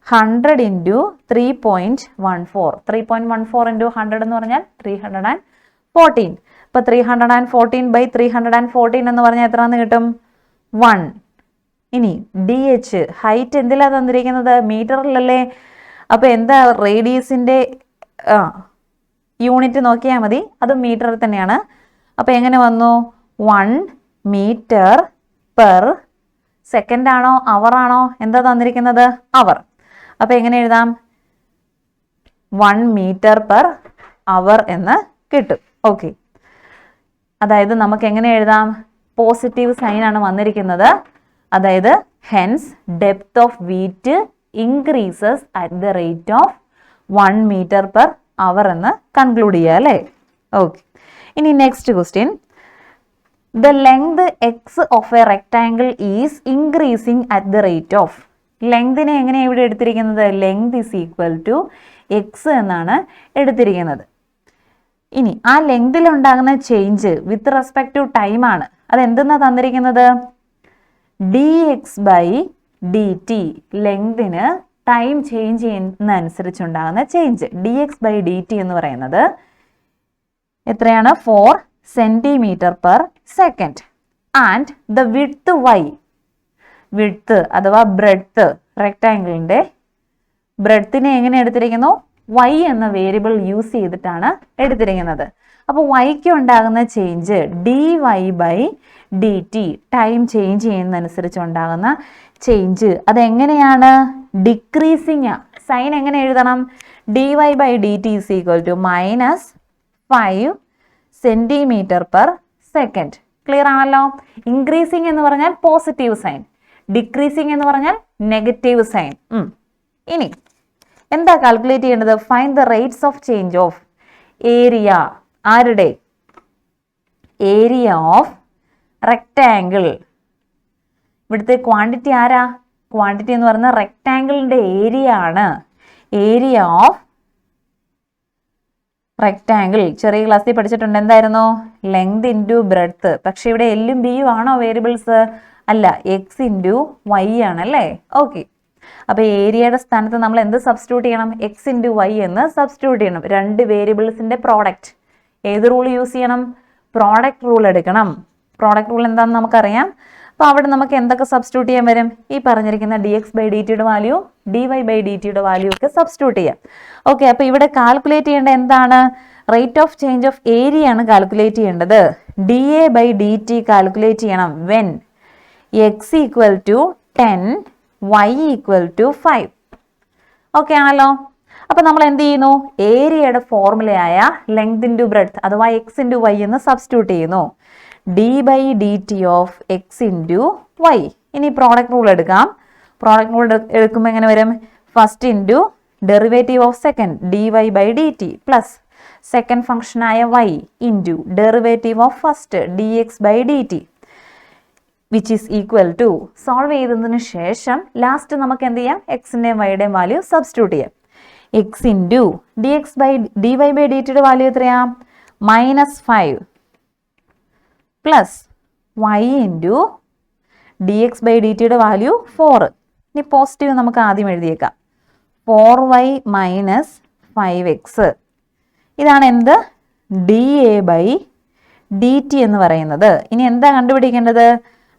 100 ഇൻറ്റു 3.14. 3.14 ഇൻറ്റു 100 എന്ന് പറഞ്ഞാൽ 314. അപ്പോൾ 314 ബൈ 314 എന്ന് പറഞ്ഞാൽ എത്ര എന്ന് കിട്ടും? 1. ഇനി ഡി എച്ച് ഹൈറ്റ് എന്തിലാണ് തന്നിരിക്കുന്നത്? മീറ്ററിലല്ലേ. അപ്പോൾ എന്താ റേഡിയസിൻ്റെ യൂണിറ്റ് നോക്കിയാൽ മതി, അത് മീറ്ററിൽ തന്നെയാണ്. അപ്പോൾ എങ്ങനെ വന്നു? 1 മീറ്റർ പെർ സെക്കൻഡ് ആണോ അവർ ആണോ? എന്താ തന്നിരിക്കുന്നത്? അവർ. അപ്പോൾ എങ്ങനെ എഴുതാം? 1 മീറ്റർ പെർ അവർ എന്ന് കിട്ടും. ഓക്കെ, അതായത് നമുക്ക് എങ്ങനെ എഴുതാം? പോസിറ്റീവ് സൈൻ ആണ് വന്നിരിക്കുന്നത്. അതായത് hence depth of wheat increases at the rate of 1 metre per hour എന്ന് കൺക്ലൂഡ് ചെയ്യുക അല്ലേ? ഓക്കെ, ഇനി next question. The length x of a rectangle is increasing at the rate of. ലെങ്തിനെ എങ്ങനെയാണ് ഇവിടെ എടുത്തിരിക്കുന്നത്? Length is equal to x എന്നാണ് എടുത്തിരിക്കുന്നത്. ഇനി ആ ലെങ്തിൽ ഉണ്ടാകുന്ന change with respect to time ആണ്. അതെന്തെന്നാണ് തന്നിരിക്കുന്നത്? D x by D t. ലെങ്തിന് ടൈം ചേഞ്ച് ചെയ്യുന്നതനുസരിച്ചുണ്ടാകുന്ന change d x by D t എന്ന് പറയുന്നത് എത്രയാണ്? 4 centimetre per second. And the width y, width അഥവാ ബ്രെഡ്ത്ത്, റെക്ടാങ്കിളിൻ്റെ ബ്രെഡ്ത്തിനെ എങ്ങനെ എടുത്തിരിക്കുന്നു? വൈ എന്ന വേരിയബിൾ യൂസ് ചെയ്തിട്ടാണ് എടുത്തിരിക്കുന്നത്. അപ്പോൾ വൈക്ക് ഉണ്ടാകുന്ന change D y by D t, time change ചെയ്യുന്നതനുസരിച്ച് ഉണ്ടാകുന്ന ചേഞ്ച് അതെങ്ങനെയാണ്? ഡിക്രീസിങ്. സൈൻ എങ്ങനെ എഴുതണം? D y by D t is equal to -5 centimetre per second. Clear ആണല്ലോ? ഇൻക്രീസിങ് എന്ന് പറഞ്ഞാൽ പോസിറ്റീവ് സൈൻ, ഡിക്രീസിങ് എന്ന് പറഞ്ഞാൽ നെഗറ്റീവ് സൈൻ. ഇനി എന്താ കാൽക്കുലേറ്റ് ചെയ്യേണ്ടത്? Find the rates of change of area. ആരുടെ? Area of rectangle. ഇവിടുത്തെ ക്വാണ്ടിറ്റി ആരാ? ക്വാണ്ടിറ്റി എന്ന് പറയുന്നത് റെക്ടാങ്കിളിൻ്റെ ഏരിയ ആണ്. ഏരിയ ഓഫ് റെക്ടാങ്കിൾ ചെറിയ ക്ലാസ്സിൽ പഠിച്ചിട്ടുണ്ട്. എന്തായിരുന്നു? Length into breadth. പക്ഷെ ഇവിടെ എല്ലും ബിയും ആണോ വേരിയബിൾസ്? അല്ല, എക്സ് ഇൻറ്റു വൈ ആണല്ലേ? ഓക്കെ, അപ്പോൾ ഏരിയയുടെ സ്ഥാനത്ത് നമ്മൾ എന്ത് സബ്സ്റ്റിറ്റ്യൂട്ട് ചെയ്യണം? എക്സ് ഇൻറ്റു വൈ എന്ന് സബ്സ്റ്റിറ്റ്യൂട്ട് ചെയ്യണം. രണ്ട് വേരിയബിൾസിൻ്റെ പ്രോഡക്റ്റ്. ഏത് റൂൾ യൂസ് ചെയ്യണം? പ്രോഡക്റ്റ് റൂൾ എടുക്കണം. പ്രോഡക്റ്റ് റൂൾ എന്താണെന്ന് നമുക്കറിയാം. അപ്പോൾ അവിടെ നമുക്ക് എന്തൊക്കെ സബ്സ്റ്റിറ്റ്യൂട്ട് ചെയ്യാൻ വരും? ഈ പറഞ്ഞിരിക്കുന്ന ഡി എക്സ് ബൈ ഡി ടിയുടെ value, d y by D ടിയുടെ വാല്യൂ ഒക്കെ സബ്സ്റ്റിറ്റ്യൂട്ട് ചെയ്യാം. ഓക്കെ, അപ്പോൾ ഇവിടെ കാൽക്കുലേറ്റ് ചെയ്യേണ്ട എന്താണ്? Rate of change of area ആണ് കാൽക്കുലേറ്റ് ചെയ്യേണ്ടത്. D A by D t calculate ചെയ്യണം when x equal to 10 y equal to 5. Okay ആണല്ലോ? അപ്പോൾ നമ്മൾ എന്ത് ചെയ്യുന്നു? ഏരിയയുടെ ഫോർമുലയായ ലെങ്ത് ഇൻറ്റു ബ്രെഡ്ത്ത് അഥവാ എക്സ് ഇൻറ്റു വൈ എന്ന് സബ്സ്റ്റിറ്റ്യൂട്ട് ചെയ്യുന്നു. D by D t of x into y. ഇനി പ്രോഡക്റ്റ് റൂൾ എടുക്കാം. പ്രോഡക്റ്റ് റൂൾ എടുക്കുമ്പോൾ എങ്ങനെ വരും? First into derivative of second d y by D t plus second ഫംഗ്ഷനായ y into derivative of first d x by D t which is equal to. Solve ചെയ്തതിന് ശേഷം last നമുക്ക് എന്ത് ചെയ്യാം? എക്സിൻ്റെയും വൈയുടെയും വാല്യൂ സബ്സ്റ്റിറ്റ്യൂട്ട് ചെയ്യാം. X into d x by d y by D ടിയുടെ വാല്യൂ എത്രയാ? -5 plus y into d x by D ടിയുടെ വാല്യൂ 4. ഇനി പോസിറ്റീവ് നമുക്ക് ആദ്യം എഴുതിയേക്കാം. 4y minus 5x. ഇതാണ് എന്ത്? D A by D t എന്ന് പറയുന്നത്. ഇനി എന്താ കണ്ടുപിടിക്കേണ്ടത്?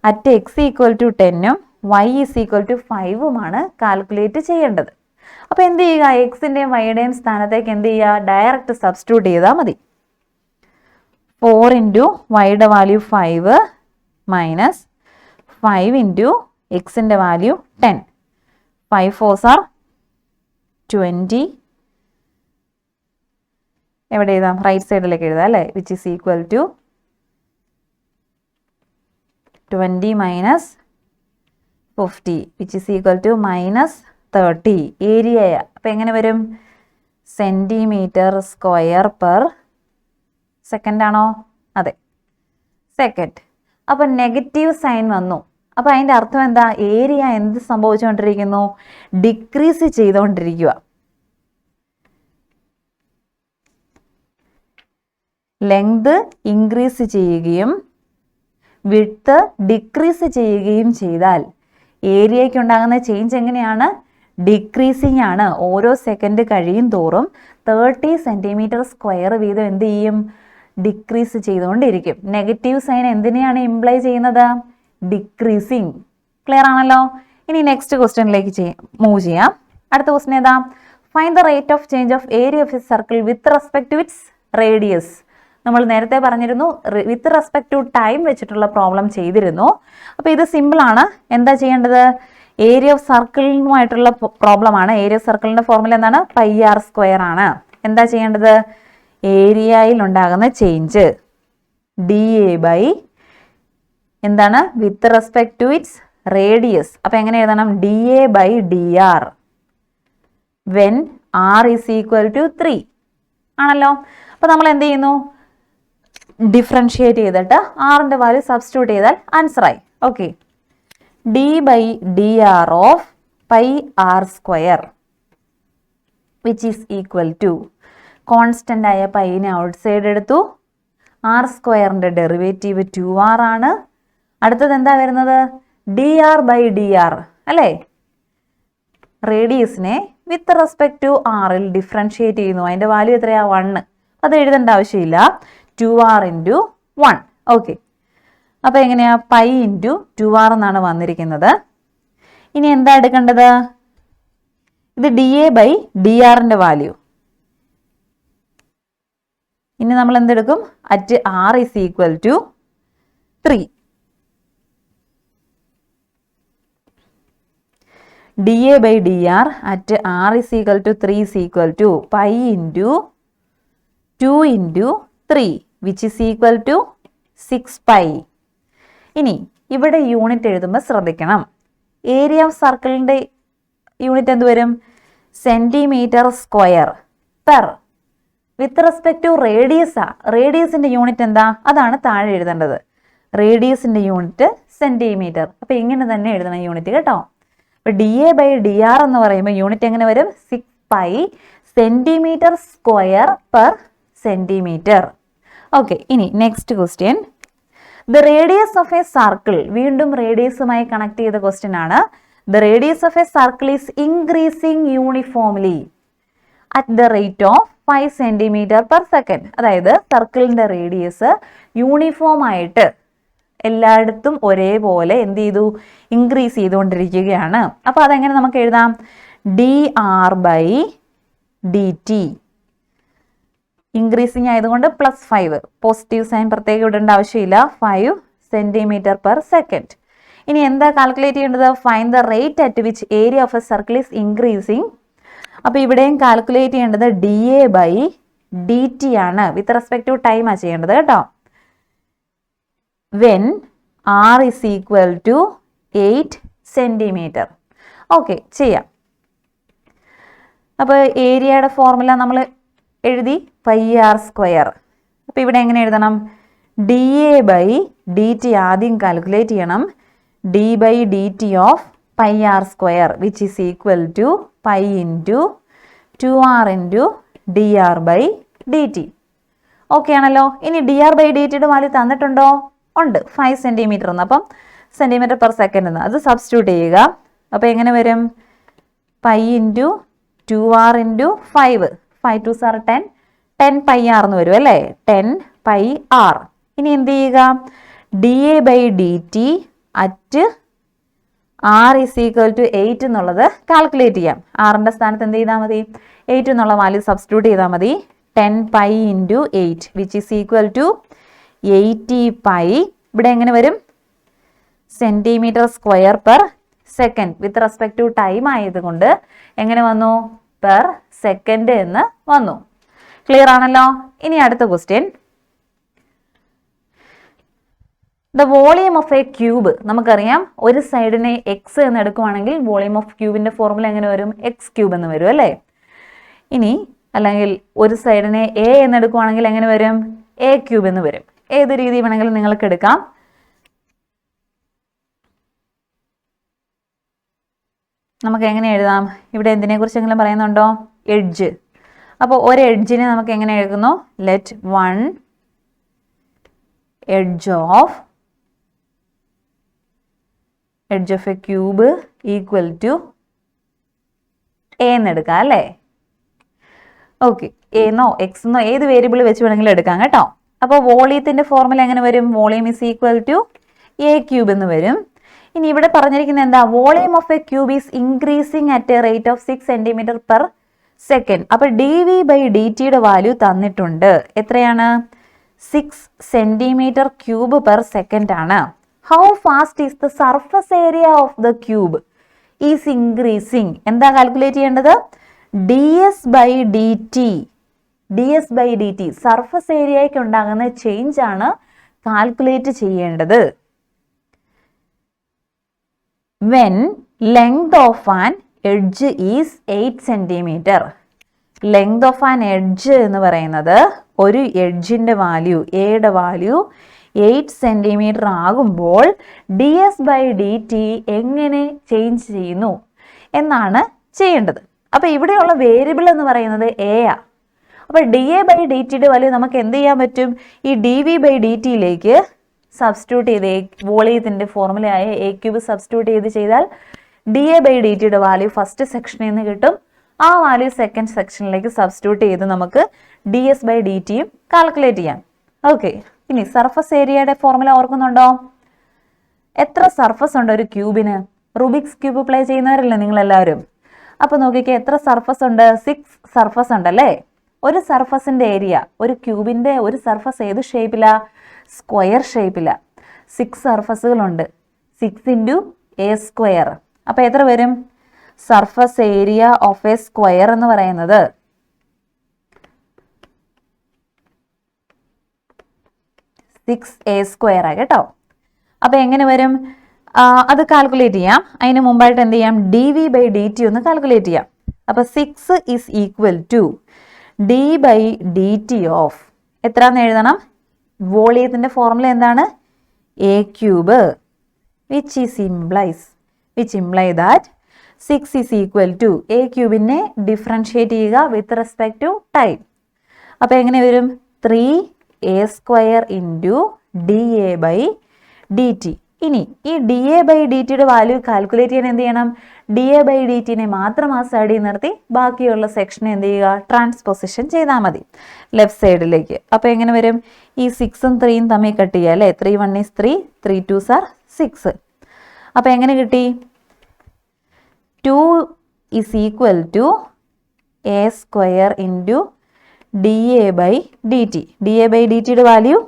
അറ്റ് എക്സ് ഈക്വൽ ടു 10ഉം വൈ ഈസ് ഈക്വൽ ടു 5ഉമാണ് കാൽക്കുലേറ്റ് ചെയ്യേണ്ടത്. അപ്പോൾ എന്ത് ചെയ്യുക, എക്സിൻ്റെയും വൈയുടെയും സ്ഥാനത്തേക്ക് എന്ത് ചെയ്യുക, ഡയറക്റ്റ് സബ്സ്റ്റിറ്റ്യൂട്ട് ചെയ്താൽ മതി. 4 ഇൻറ്റു വൈയുടെ വാല്യൂ 5 മൈനസ് 5 ഇൻറ്റു എക്സിൻ്റെ വാല്യൂ 10. 5 4s are 20. എവിടെ എഴുതാം, റൈറ്റ് സൈഡിലേക്ക് എഴുതാം അല്ലേ, which is equal to 20 minus 50 which is equal to minus 30. Area അപ്പം എങ്ങനെ വരും, സെൻറ്റിമീറ്റർ സ്ക്വയർ പെർ സെക്കൻഡ് ആണോ? അതെ, സെക്കൻഡ്. അപ്പം നെഗറ്റീവ് സൈൻ വന്നു. അപ്പം അതിൻ്റെ അർത്ഥം എന്താ, ഏരിയ എന്ത് സംഭവിച്ചുകൊണ്ടിരിക്കുന്നു, ഡിക്രീസ് ചെയ്തുകൊണ്ടിരിക്കുക. ലെങ്ത് ഇൻക്രീസ് ചെയ്യുകയും വിഡ്ത്ത് ഡിക്രീസ് ചെയ്യുകയും ചെയ്താൽ ഏരിയയ്ക്ക് ഉണ്ടാകുന്ന ചേഞ്ച് എങ്ങനെയാണ്, ഡിക്രീസിങ് ആണ്. ഓരോ സെക്കൻഡ് കഴിയും തോറും 30 സെൻറ്റിമീറ്റർ സ്ക്വയർ വീതം എന്ത് ചെയ്യും, ഡിക്രീസ് ചെയ്തുകൊണ്ടിരിക്കും. നെഗറ്റീവ് സൈൻ എന്തിനെയാണ് ഇംപ്ലൈ ചെയ്യുന്നത്, ഡിക്രീസിങ്. ക്ലിയർ ആണല്ലോ. ഇനി നെക്സ്റ്റ് ക്വസ്റ്റ്യനിലേക്ക് മൂവ് ചെയ്യാം. അടുത്ത ക്വസ്റ്റ്യൻ ഏതാ, find the rate of change of area of a circle with respect to its radius. നമ്മൾ നേരത്തെ പറഞ്ഞിരുന്നു വിത്ത് റെസ്പെക്ട് ടു ടൈം വെച്ചിട്ടുള്ള പ്രോബ്ലം ചെയ്തിരുന്നു. അപ്പോൾ ഇത് സിമ്പിളാണ്. എന്താ ചെയ്യേണ്ടത്, ഏരിയ ഓഫ് സർക്കിളിനുമായിട്ടുള്ള പ്രോബ്ലമാണ്. ഏരിയ ഓഫ് സർക്കിളിൻ്റെ ഫോർമുല എന്താണ്, πr² ആണ്. എന്താ ചെയ്യേണ്ടത്, ഏരിയയിൽ ഉണ്ടാകുന്ന ചേഞ്ച് dA എന്താണ്, with respect to its radius. അപ്പം എങ്ങനെ എഴുതണം, dA/dr when r is equal to 3 ആണല്ലോ. അപ്പം നമ്മൾ എന്ത് ചെയ്യുന്നു, ഡിഫറൻഷിയേറ്റ് ചെയ്തിട്ട് ആറിൻ്റെ വാല്യൂ സബ്സ്റ്റിറ്റ്യൂട്ട് ചെയ്താൽ ആൻസറായി. Okay, d/dr of πr² which is equal to, constant ആയ പൈനെ ഔട്ട് സൈഡ് എടുത്തു, r² ഡെറിവേറ്റീവ് 2r ആണ്. അടുത്തത് എന്താ വരുന്നത്, dr/dr അല്ലേ, റേഡിയസിനെ വിത്ത് റെസ്പെക്ട് ടു ആറിൽ ഡിഫറൻഷിയേറ്റ് ചെയ്യുന്നു. അതിൻ്റെ വാല്യൂ എത്രയാ, 1. അത് എഴുതേണ്ട ആവശ്യമില്ല, 2r ഇൻറ്റു 1. ഓക്കെ, അപ്പോൾ എങ്ങനെയാ, π ഇൻറ്റു 2r എന്നാണ് വന്നിരിക്കുന്നത്. ഇനി എന്താ എടുക്കേണ്ടത്, ഇത് dA/dr വാല്യൂ. ഇനി നമ്മൾ എന്തെടുക്കും, at r is equal to 3. dA/dr at r is equal to 3 is equal to π into 2 into 3 which is equal to 6π. ഇനി ഇവിടെ യൂണിറ്റ് എഴുതുമ്പോൾ ശ്രദ്ധിക്കണം, ഏരിയ ഓഫ് സർക്കിളിൻ്റെ യൂണിറ്റ് എന്ത് വരും, centimetre square per. With respect to റേഡിയസാ, റേഡിയസിൻ്റെ യൂണിറ്റ് എന്താ, അതാണ് താഴെ എഴുതേണ്ടത്. റേഡിയസിൻ്റെ യൂണിറ്റ് സെൻറ്റിമീറ്റർ. അപ്പോൾ ഇങ്ങനെ തന്നെ എഴുതണം യൂണിറ്റ് കേട്ടോ. അപ്പോൾ dA/dr എന്ന് പറയുമ്പോൾ യൂണിറ്റ് എങ്ങനെ വരും, 6π centimetre square per centimetre. Okay, ഇനി next question, the radius of a circle. വീണ്ടും റേഡിയസുമായി കണക്ട് ചെയ്ത ക്വസ്റ്റ്യൻ ആണ്. The radius of a circle is increasing uniformly at the rate of 5 centimetre per second. അതായത് സർക്കിളിൻ്റെ റേഡിയസ് യൂണിഫോം ആയിട്ട് എല്ലായിടത്തും ഒരേപോലെ എന്ത് ചെയ്തു, ഇൻക്രീസ് ചെയ്തുകൊണ്ടിരിക്കുകയാണ്. അപ്പോൾ അതെങ്ങനെ നമുക്ക് എഴുതാം, dr/dt. ഇൻക്രീസിങ് ആയതുകൊണ്ട് +5, പോസിറ്റീവ് സൈൻ പ്രത്യേകം ഇടേണ്ട ആവശ്യമില്ല, 5 സെൻറ്റിമീറ്റർ പെർ സെക്കൻഡ്. ഇനി എന്താ കാൽക്കുലേറ്റ് ചെയ്യേണ്ടത്, find the rate at which area of a circle is increasing. അപ്പോൾ ഇവിടെയും കാൽക്കുലേറ്റ് ചെയ്യേണ്ടത് dA/dt ആണ്. വിത്ത് റെസ്പെക്ട് ടു ടൈമാണ് ചെയ്യേണ്ടത് കേട്ടോ. When r is equal to 8 centimetre. Okay, ചെയ്യാം. അപ്പോൾ ഏരിയയുടെ ഫോർമുല നമ്മൾ എഴുതി, πr². അപ്പോൾ ഇവിടെ എങ്ങനെ എഴുതണം, dA/dt ആദ്യം കാൽക്കുലേറ്റ് ചെയ്യണം. d/dt of πr² which is equal to π into 2r into dr/dt. Okay ആണല്ലോ. ഇനി dr/dtയുടെ വാല്യൂ തന്നിട്ടുണ്ടോ, ഉണ്ട്, 5 സെൻറ്റിമീറ്റർ എന്ന്. അപ്പം സെൻറ്റിമീറ്റർ പെർ സെക്കൻഡ് എന്ന് അത് സബ്സ്റ്റിറ്റ്യൂട്ട് ചെയ്യുക. അപ്പോൾ എങ്ങനെ വരും, π into 2r into 5, 5 2s are 10, 10πr എന്ന് വരും അല്ലേ, 10πr. ഇനി എന്ത് ചെയ്യുക, dA/dt at r is equal to 8 എന്നുള്ളത് കാൽക്കുലേറ്റ് ചെയ്യാം. ആറിൻ്റെ സ്ഥാനത്ത് എന്ത് ചെയ്താൽ മതി? 8 എന്നുള്ള വാല്യൂ സബ്സ്റ്റിറ്റ്യൂട്ട് ചെയ്താൽ മതി. 10 pi into 8 which is equal to 80 pi. ഇവിടെ എങ്ങനെ വരും? Centimetre square per second. With respect to time ആയതുകൊണ്ട് എങ്ങനെ വന്നു? പെർ സെക്കൻഡ് എന്ന് വന്നു. ക്ലിയർ ആണല്ലോ? ഇനി അടുത്ത question. The volume of a cube. നമുക്കറിയാം ഒരു സൈഡിനെ എക്സ് എന്ന് എടുക്കുവാണെങ്കിൽ വോളിയം ഓഫ് ക്യൂബിന്റെ ഫോർമുല എങ്ങനെ വരും? എക്സ് ക്യൂബ് എന്ന് വരും അല്ലേ? ഇനി അല്ലെങ്കിൽ ഒരു സൈഡിനെ എ എന്ന് എടുക്കുവാണെങ്കിൽ എങ്ങനെ വരും? എ ക്യൂബ് എന്ന് വരും. ഏത് രീതി വേണമെങ്കിലും നിങ്ങൾക്ക് എടുക്കാം. നമുക്ക് എങ്ങനെ എഴുതാം? ഇവിടെ എന്തിനെ കുറിച്ചെങ്കിലും പറയുന്നുണ്ടോ? എഡ്ജ്. അപ്പോൾ ഒരു എഡ്ജിനെ നമുക്ക് എങ്ങനെ എഴുതുന്നു? Let 1 edge of a cube equal to a എന്ന് എടുക്കാം അല്ലേ? ഓക്കെ, എന്നോ എക്സ് എന്നോ ഏത് വേരിയബിൾ വെച്ച് വേണമെങ്കിലും എടുക്കാം കേട്ടോ. അപ്പോൾ വോളിയത്തിന്റെ ഫോർമുല എങ്ങനെ വരും? Volume is equal to a cube എന്ന് വരും. ഇനി ഇവിടെ പറഞ്ഞിരിക്കുന്നത് എന്താ? Volume of a cube is increasing at a rate of 6 centimetre per second. അപ്പോൾ ഡി വി ബൈ ഡി ടിയുടെ വാല്യൂ തന്നിട്ടുണ്ട്. എത്രയാണ്? 6 സെന്റിമീറ്റർ ക്യൂബ് പെർ സെക്കൻഡ് ആണ്. How fast is the surface area of the cube is increasing. എന്താ calculate ചെയ്യേണ്ടത്? D s by D t. D s by D t surface ഏരിയയ്ക്ക് ഉണ്ടാകുന്ന change ആണ് calculate ചെയ്യേണ്ടത്. when length of an edge is 8 centimeter. Length of an edge എന്ന് പറയുന്നത് ഒരു എഡ്ജിന്റെ value എയുടെ വാല്യൂ 8 സെന്റിമീറ്റർ ആകുമ്പോൾ d s by D t എങ്ങനെ ചേഞ്ച് ചെയ്യുന്നു എന്നാണ് ചെയ്യേണ്ടത്. അപ്പോൾ ഇവിടെയുള്ള വേരിയബിൾ എന്ന് പറയുന്നത് എ ആ. അപ്പോൾ ഡി എ ബൈ ഡി ടിയുടെ വാല്യൂ നമുക്ക് എന്ത് ചെയ്യാൻ പറ്റും? ഈ ഡി വി ബൈ ഡി ടിയിലേക്ക് സബ്സ്റ്റിറ്റ്യൂട്ട് ചെയ്ത് വോളിയത്തിൻ്റെ ഫോർമുലയായ എ ക്യൂബ് സബ്സ്റ്റിറ്റ്യൂട്ട് ചെയ്താൽ ഡി എ ബൈ ഡി ടിയുടെ വാല്യൂ ഫസ്റ്റ് സെക്ഷനിൽ നിന്ന് കിട്ടും. ആ വാല്യൂ സെക്കൻഡ് സെക്ഷനിലേക്ക് സബ്സ്റ്റിറ്റ്യൂട്ട് ചെയ്ത് നമുക്ക് ഡി എസ് ബൈ ഡി ടിയും കാൽക്കുലേറ്റ് ചെയ്യാം. ഓക്കെ, ഇനി സർഫസ് ഏരിയയുടെ ഫോർമുല ഓർക്കുന്നുണ്ടോ? എത്ര സർഫസ് ഉണ്ട് ഒരു ക്യൂബിന്? റുബിക്സ് ക്യൂബ് പ്ലേ ചെയ്യുന്നവരല്ലേ നിങ്ങളെല്ലാവരും? അപ്പോൾ നോക്കിക്കേ, എത്ര സർഫസ് ഉണ്ട്? 6 സർഫസ് ഉണ്ടല്ലേ? ഒരു സർഫസിന്റെ ഏരിയ, ഒരു ക്യൂബിന്റെ ഒരു സർഫസ് ഏത് ഷേപ്പിലാ? സ്ക്വയർ ഷേപ്പില. 6 സർഫസുകളുണ്ട്. 6 into a square. അപ്പോൾ എത്ര വരും? Surface area of A square എന്ന് പറയുന്നത് 6a സ്ക്വയർ ആ കേട്ടോ. അപ്പോൾ എങ്ങനെ വരും? അത് കാൽക്കുലേറ്റ് ചെയ്യാം. അതിന് മുമ്പായിട്ട് എന്ത് ചെയ്യാം? D V by D t ഒന്ന് കാൽക്കുലേറ്റ് ചെയ്യാം. അപ്പോൾ 6 is equal to d by D t of എത്രയാണെന്ന് എഴുതണം? വോളിയത്തിൻ്റെ ഫോർമുല എന്താണ്? A cube which imply that 6 is equal to a ക്യൂബിനെ ഡിഫറൻഷിയേറ്റ് ചെയ്യുക വിത്ത് റെസ്പെക്ട് ടു ടൈം. അപ്പോൾ എങ്ങനെ വരും? 3a square into d A by D t. ഇനി ഈ ഡി എ ബൈ ഡി ടിയുടെ വാല്യൂ കാൽക്കുലേറ്റ് ചെയ്യാൻ എന്ത് ചെയ്യണം? ഡി എ ബൈ ഡി ടിനെ മാത്രം ആ സൈഡിൽ നിർത്തി ബാക്കിയുള്ള സെക്ഷനെ എന്ത് ചെയ്യുക? ട്രാൻസ്പോസിഷൻ ചെയ്താൽ മതി ലെഫ്റ്റ് സൈഡിലേക്ക്. അപ്പോൾ എങ്ങനെ വരും? ഈ 6ഉം 3ഉം തമ്മിൽ കട്ട് ചെയ്യുക അല്ലേ? 3 1 is 3, 3 2s are 6. അപ്പോൾ എങ്ങനെ കിട്ടി? 2 is equal to a square into d A by D t. D A by D ടിയുടെ വാല്യൂ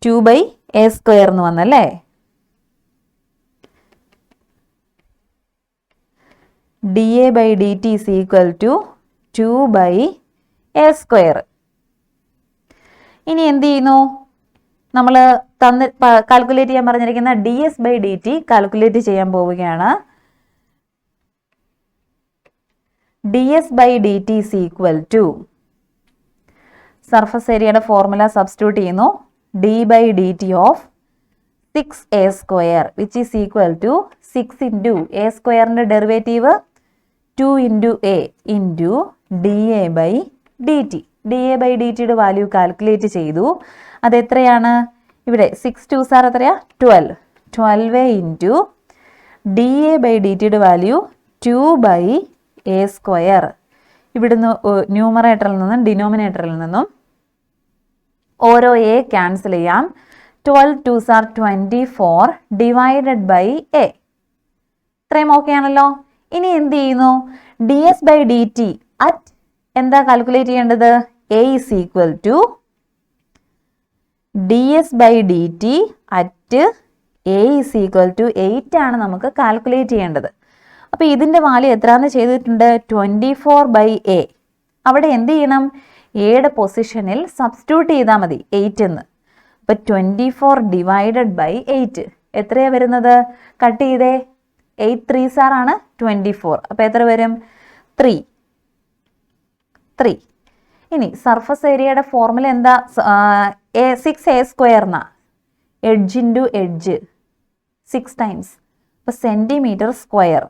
2/a സ്ക്വയർ എന്ന് വന്നല്ലേ? D A by D t is equal to 2/a square. ഇനി എന്ത് ചെയ്യുന്നു? നമ്മൾ കാൽക്കുലേറ്റ് ചെയ്യാൻ പറഞ്ഞിരിക്കുന്ന d s by D t calculate ചെയ്യാൻ പോവുകയാണ്. D s by D t is equal to surface ഏരിയയുടെ ഫോർമുല സബ്സ്റ്റിറ്റ്യൂട്ട് ചെയ്യുന്നു. D by D t of 6a square which is equal to 6 into a സ്ക്വയറിൻ്റെ derivative 2 into a into d A by D t. D A by D ടിയുടെ value calculate ചെയ്തു. അതെത്രയാണ്? ഇവിടെ 6 2s are എത്രയാ? 12a into d A by D ടിയുടെ value 2/a square. ഇവിടുന്ന് ന്യൂമറേറ്ററിൽ നിന്നും ഡിനോമിനേറ്ററിൽ നിന്നും ഓരോ എ ക്യാൻസൽ ചെയ്യാം. 12 2s are 24 divided by a. ഇത്രയും ഓക്കെ ആണല്ലോ. ഇനി എന്ത് ചെയ്യുന്നു? D s by D T at എന്താ കാൽക്കുലേറ്റ് ചെയ്യേണ്ടത്? A is equal to d s by D T at a is equal to 8 ആണ് നമുക്ക് കാൽക്കുലേറ്റ് ചെയ്യേണ്ടത്. അപ്പോൾ ഇതിൻ്റെ വാല്യൂ എത്രയാണെന്ന് ചെയ്തിട്ടുണ്ട്? 24 ബൈ എ. അവിടെ എന്ത് ചെയ്യണം? എയുടെ പൊസിഷനിൽ സബ്സ്റ്റിറ്റ്യൂട്ട് ചെയ്താൽ മതി 8 എന്ന്. അപ്പോൾ 24 ഡിവൈഡഡ് ബൈ 8 എത്രയാണ് വരുന്നത്? കട്ട് ചെയ്തേ. 8 3s ആണ് 24. അപ്പോൾ എത്ര വരും? 3. ഇനി സർഫസ് ഏരിയയുടെ ഫോർമുല എന്താ? 6a² എന്നാ. Edge into edge 6 times. അപ്പോൾ centimetre square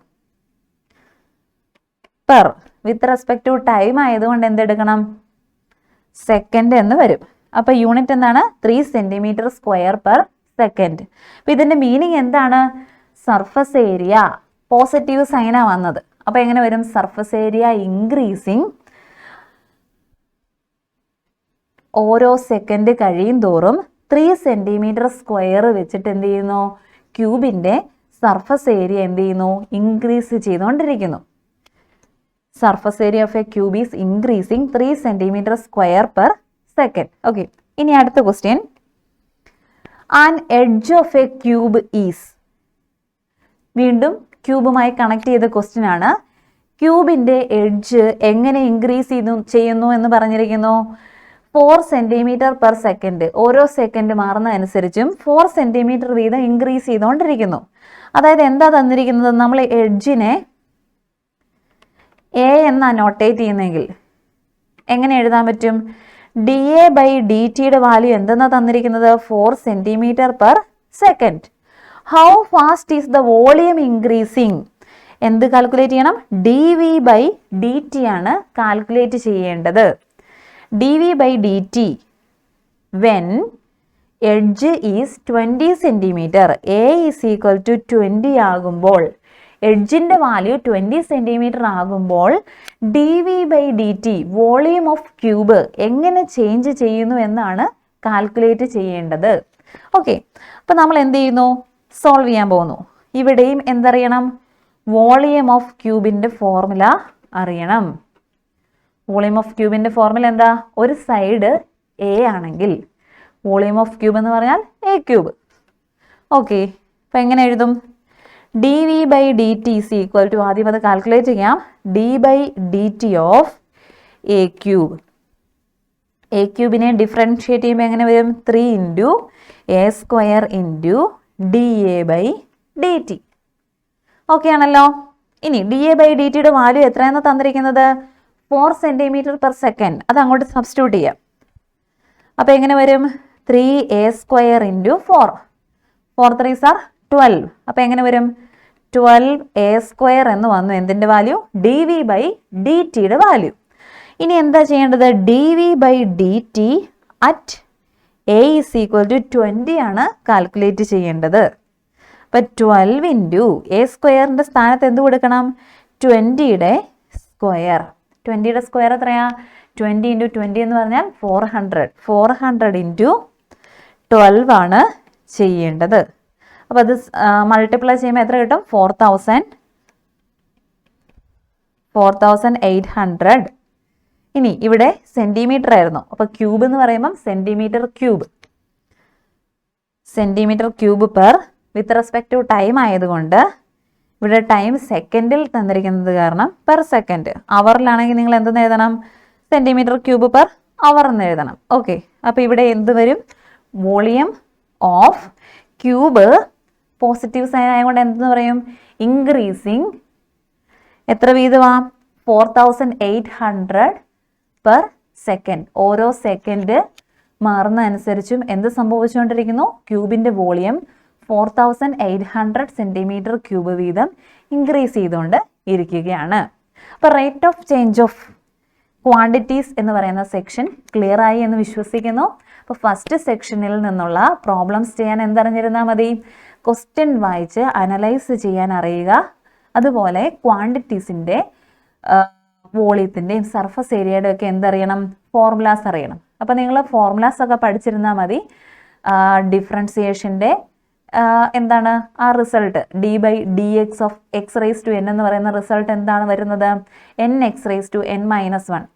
per with respect to time ആയതുകൊണ്ട് എന്തെടുക്കണം? സെക്കൻഡ് എന്ന് വരും. അപ്പോൾ യൂണിറ്റ് എന്താണ്? 3 സെൻറ്റിമീറ്റർ സ്ക്വയർ പെർ സെക്കൻഡ്. അപ്പോൾ ഇതിൻ്റെ മീനിങ് എന്താണ്? സർഫസ് ഏരിയ പോസിറ്റീവ് സൈനാണ് വന്നത്. അപ്പോൾ എങ്ങനെ വരും? സർഫസ് ഏരിയ ഇൻക്രീസിങ് ഓരോ സെക്കൻഡ് കഴിയും തോറും 3 സെൻറ്റിമീറ്റർ സ്ക്വയർ വെച്ചിട്ട് എന്ത് ചെയ്യുന്നു? ക്യൂബിൻ്റെ സർഫസ് ഏരിയ എന്ത് ചെയ്യുന്നു? ഇൻക്രീസ് ചെയ്തുകൊണ്ടിരിക്കുന്നു. Surface area of a cube is increasing 3 centimetre square per second. Okay, ഇനി അടുത്ത question. An edge of a cube is. വീണ്ടും ക്യൂബുമായി കണക്ട് ചെയ്ത ക്വസ്റ്റ്യൻ ആണ്. ക്യൂബിൻ്റെ എഡ്ജ് എങ്ങനെ ഇൻക്രീസ് ചെയ്യുന്നു എന്ന് പറഞ്ഞിരിക്കുന്നു? 4 സെൻറ്റിമീറ്റർ പെർ സെക്കൻഡ്. ഓരോ സെക്കൻഡ് മാറുന്നതനുസരിച്ചും 4 സെൻറ്റിമീറ്റർ വീതം ഇൻക്രീസ് ചെയ്തുകൊണ്ടിരിക്കുന്നു. അതായത് എന്താ തന്നിരിക്കുന്നത്? നമ്മൾ എഡ്ജിനെ എ എന്നാ നോട്ടേറ്റ് ചെയ്യുന്നെങ്കിൽ എങ്ങനെ എഴുതാൻ പറ്റും? ഡി എ ബൈ ഡി ടിയുടെ വാല്യൂ എന്തെന്നാ തന്നിരിക്കുന്നത്? 4 centimetre per second. How fast is the volume increasing? എന്ത് കാൽക്കുലേറ്റ് ചെയ്യണം? D V by D T ആണ് കാൽക്കുലേറ്റ് ചെയ്യേണ്ടത്. D V by D T when edge is 20 centimetre, A is equal to 20 ആകുമ്പോൾ, എഡ്ജിൻ്റെ value 20 centimetre ആകുമ്പോൾ D V by D T volume of cube എങ്ങനെ change ചെയ്യുന്നു എന്നാണ് calculate ചെയ്യേണ്ടത്. Okay, അപ്പോൾ നമ്മൾ എന്ത് ചെയ്യുന്നു? സോൾവ് ചെയ്യാൻ പോകുന്നു. ഇവിടെയും എന്തറിയണം? വോളിയം ഓഫ് ക്യൂബിൻ്റെ ഫോർമുല അറിയണം. വോളിയം ഓഫ് ക്യൂബിൻ്റെ ഫോർമുല എന്താ? ഒരു സൈഡ് എ ആണെങ്കിൽ വോളിയം ഓഫ് ക്യൂബ് എന്ന് പറഞ്ഞാൽ എ ക്യൂബ്. ഓക്കെ, അപ്പോൾ എങ്ങനെ എഴുതും? D V by D t is equal to, ആദ്യം അത് കാൽക്കുലേറ്റ് ചെയ്യാം, d by D t of a cube. A ക്യൂബിനെ ഡിഫറൻഷിയേറ്റ് ചെയ്യുമ്പോൾ എങ്ങനെ വരും? 3 into a square into d A by D t. Okay ആണല്ലോ. ഇനി ഡി എ ബൈ ഡി ടിയുടെ വാല്യൂ എത്രയാണ് തന്നിരിക്കുന്നത്? 4 സെൻറ്റിമീറ്റർ പെർ സെക്കൻഡ്. അത് അങ്ങോട്ട് സബ്സ്റ്റിറ്റ്യൂട്ട് ചെയ്യാം. അപ്പോൾ എങ്ങനെ വരും? 3a square into 4. 4 3s are 12. അപ്പോൾ എങ്ങനെ വരും? 12a സ്ക്വയർ എന്ന് വന്നു. എന്തിൻ്റെ value? D V by D ടിയുടെ വാല്യൂ. ഇനി എന്താ ചെയ്യേണ്ടത്? D V by D T at A is equal to 20 ആണ് കാൽക്കുലേറ്റ് ചെയ്യേണ്ടത്. അപ്പോൾ 12 ഇൻറ്റു എ സ്ക്വയറിൻ്റെ സ്ഥാനത്ത് എന്ത് കൊടുക്കണം? 20യുടെ സ്ക്വയർ. 20യുടെ സ്ക്വയർ എത്രയാ? 20 ഇൻറ്റു 20 എന്ന് പറഞ്ഞാൽ 400. 400 ഇൻറ്റു 12 ആണ് ചെയ്യേണ്ടത്. അപ്പോൾ അത് മൾട്ടിപ്ലൈ ചെയ്യുമ്പോൾ എത്ര കിട്ടും? 4800. ഇനി ഇവിടെ സെൻറ്റിമീറ്റർ ആയിരുന്നു. അപ്പോൾ ക്യൂബ് എന്ന് പറയുമ്പം centimetre cube. Centimetre cube per with respect to time ആയതുകൊണ്ട് ഇവിടെ ടൈം സെക്കൻഡിൽ തന്നിരിക്കുന്നത് കാരണം പെർ സെക്കൻഡ്. അവറിലാണെങ്കിൽ നിങ്ങൾ എന്തെന്ന് എഴുതണം? സെൻറ്റിമീറ്റർ ക്യൂബ് പെർ അവർ എന്ന് എഴുതണം. ഓക്കെ, അപ്പോൾ ഇവിടെ എന്ത് വരും? Volume of cube positive sign ആയതുകൊണ്ട് എന്തെന്ന് പറയും? ഇൻക്രീസിങ്. എത്ര വീതമാ? 4800 പെർ സെക്കൻഡ്. ഓരോ സെക്കൻഡ് മാറുന്നതനുസരിച്ചും എന്ത് സംഭവിച്ചുകൊണ്ടിരിക്കുന്നു? ക്യൂബിൻ്റെ വോളിയം 4800 സെൻറ്റിമീറ്റർ ക്യൂബ് വീതം ഇൻക്രീസ് ചെയ്തുകൊണ്ട് ഇരിക്കുകയാണ്. അപ്പോൾ rate of change of quantities എന്ന് പറയുന്ന സെക്ഷൻ ക്ലിയർ ആയി എന്ന് വിശ്വസിക്കുന്നു. അപ്പോൾ ഫസ്റ്റ് സെക്ഷനിൽ നിന്നുള്ള പ്രോബ്ലംസ് ചെയ്യാൻ എന്തറിഞ്ഞിരുന്നാൽ മതി? ക്വസ്റ്റ്യൻ വായിച്ച് അനലൈസ് ചെയ്യാൻ അറിയുക. അതുപോലെ ക്വാണ്ടിറ്റീസിൻ്റെ വോളിയത്തിൻ്റെയും സർഫസ് ഏരിയയുടെ ഒക്കെ എന്തറിയണം? ഫോർമുലാസ് അറിയണം. അപ്പോൾ നിങ്ങൾ ഫോർമുലാസ് ഒക്കെ പഠിച്ചിരുന്നാൽ മതി. ഡിഫറൻസിയേഷൻ്റെ എന്താണ് ആ result d/dx of X raise to n എന്ന് പറയുന്ന റിസൾട്ട് എന്താണ് വരുന്നത്, n(x)(n-1)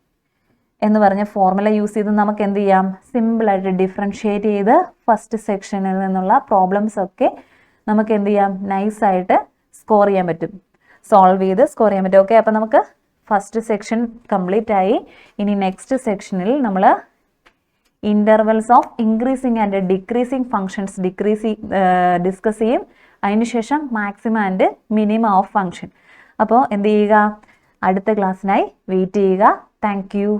എന്ന് പറഞ്ഞ ഫോർമുല യൂസ് ചെയ്ത് നമുക്ക് എന്ത് ചെയ്യാം, സിമ്പിളായിട്ട് ഡിഫറൻഷിയേറ്റ് ചെയ്ത് ഫസ്റ്റ് സെക്ഷനിൽ നിന്നുള്ള പ്രോബ്ലംസ് ഒക്കെ നമുക്ക് എന്ത് ചെയ്യാം, നൈസായിട്ട് സ്കോർ ചെയ്യാൻ പറ്റും, സോൾവ് ചെയ്ത് സ്കോർ ചെയ്യാൻ പറ്റും. ഓക്കെ, അപ്പോൾ നമുക്ക് ഫസ്റ്റ് സെക്ഷൻ കംപ്ലീറ്റ് ആയി. ഇനി നെക്സ്റ്റ് സെക്ഷനിൽ നമ്മൾ intervals of increasing and decreasing functions discuss ചെയ്യും. അതിനുശേഷം maximum and minimum of function. അപ്പോൾ എന്ത് ചെയ്യുക, അടുത്ത ക്ലാസ്സിനായി വെയിറ്റ് ചെയ്യുക. Thank you.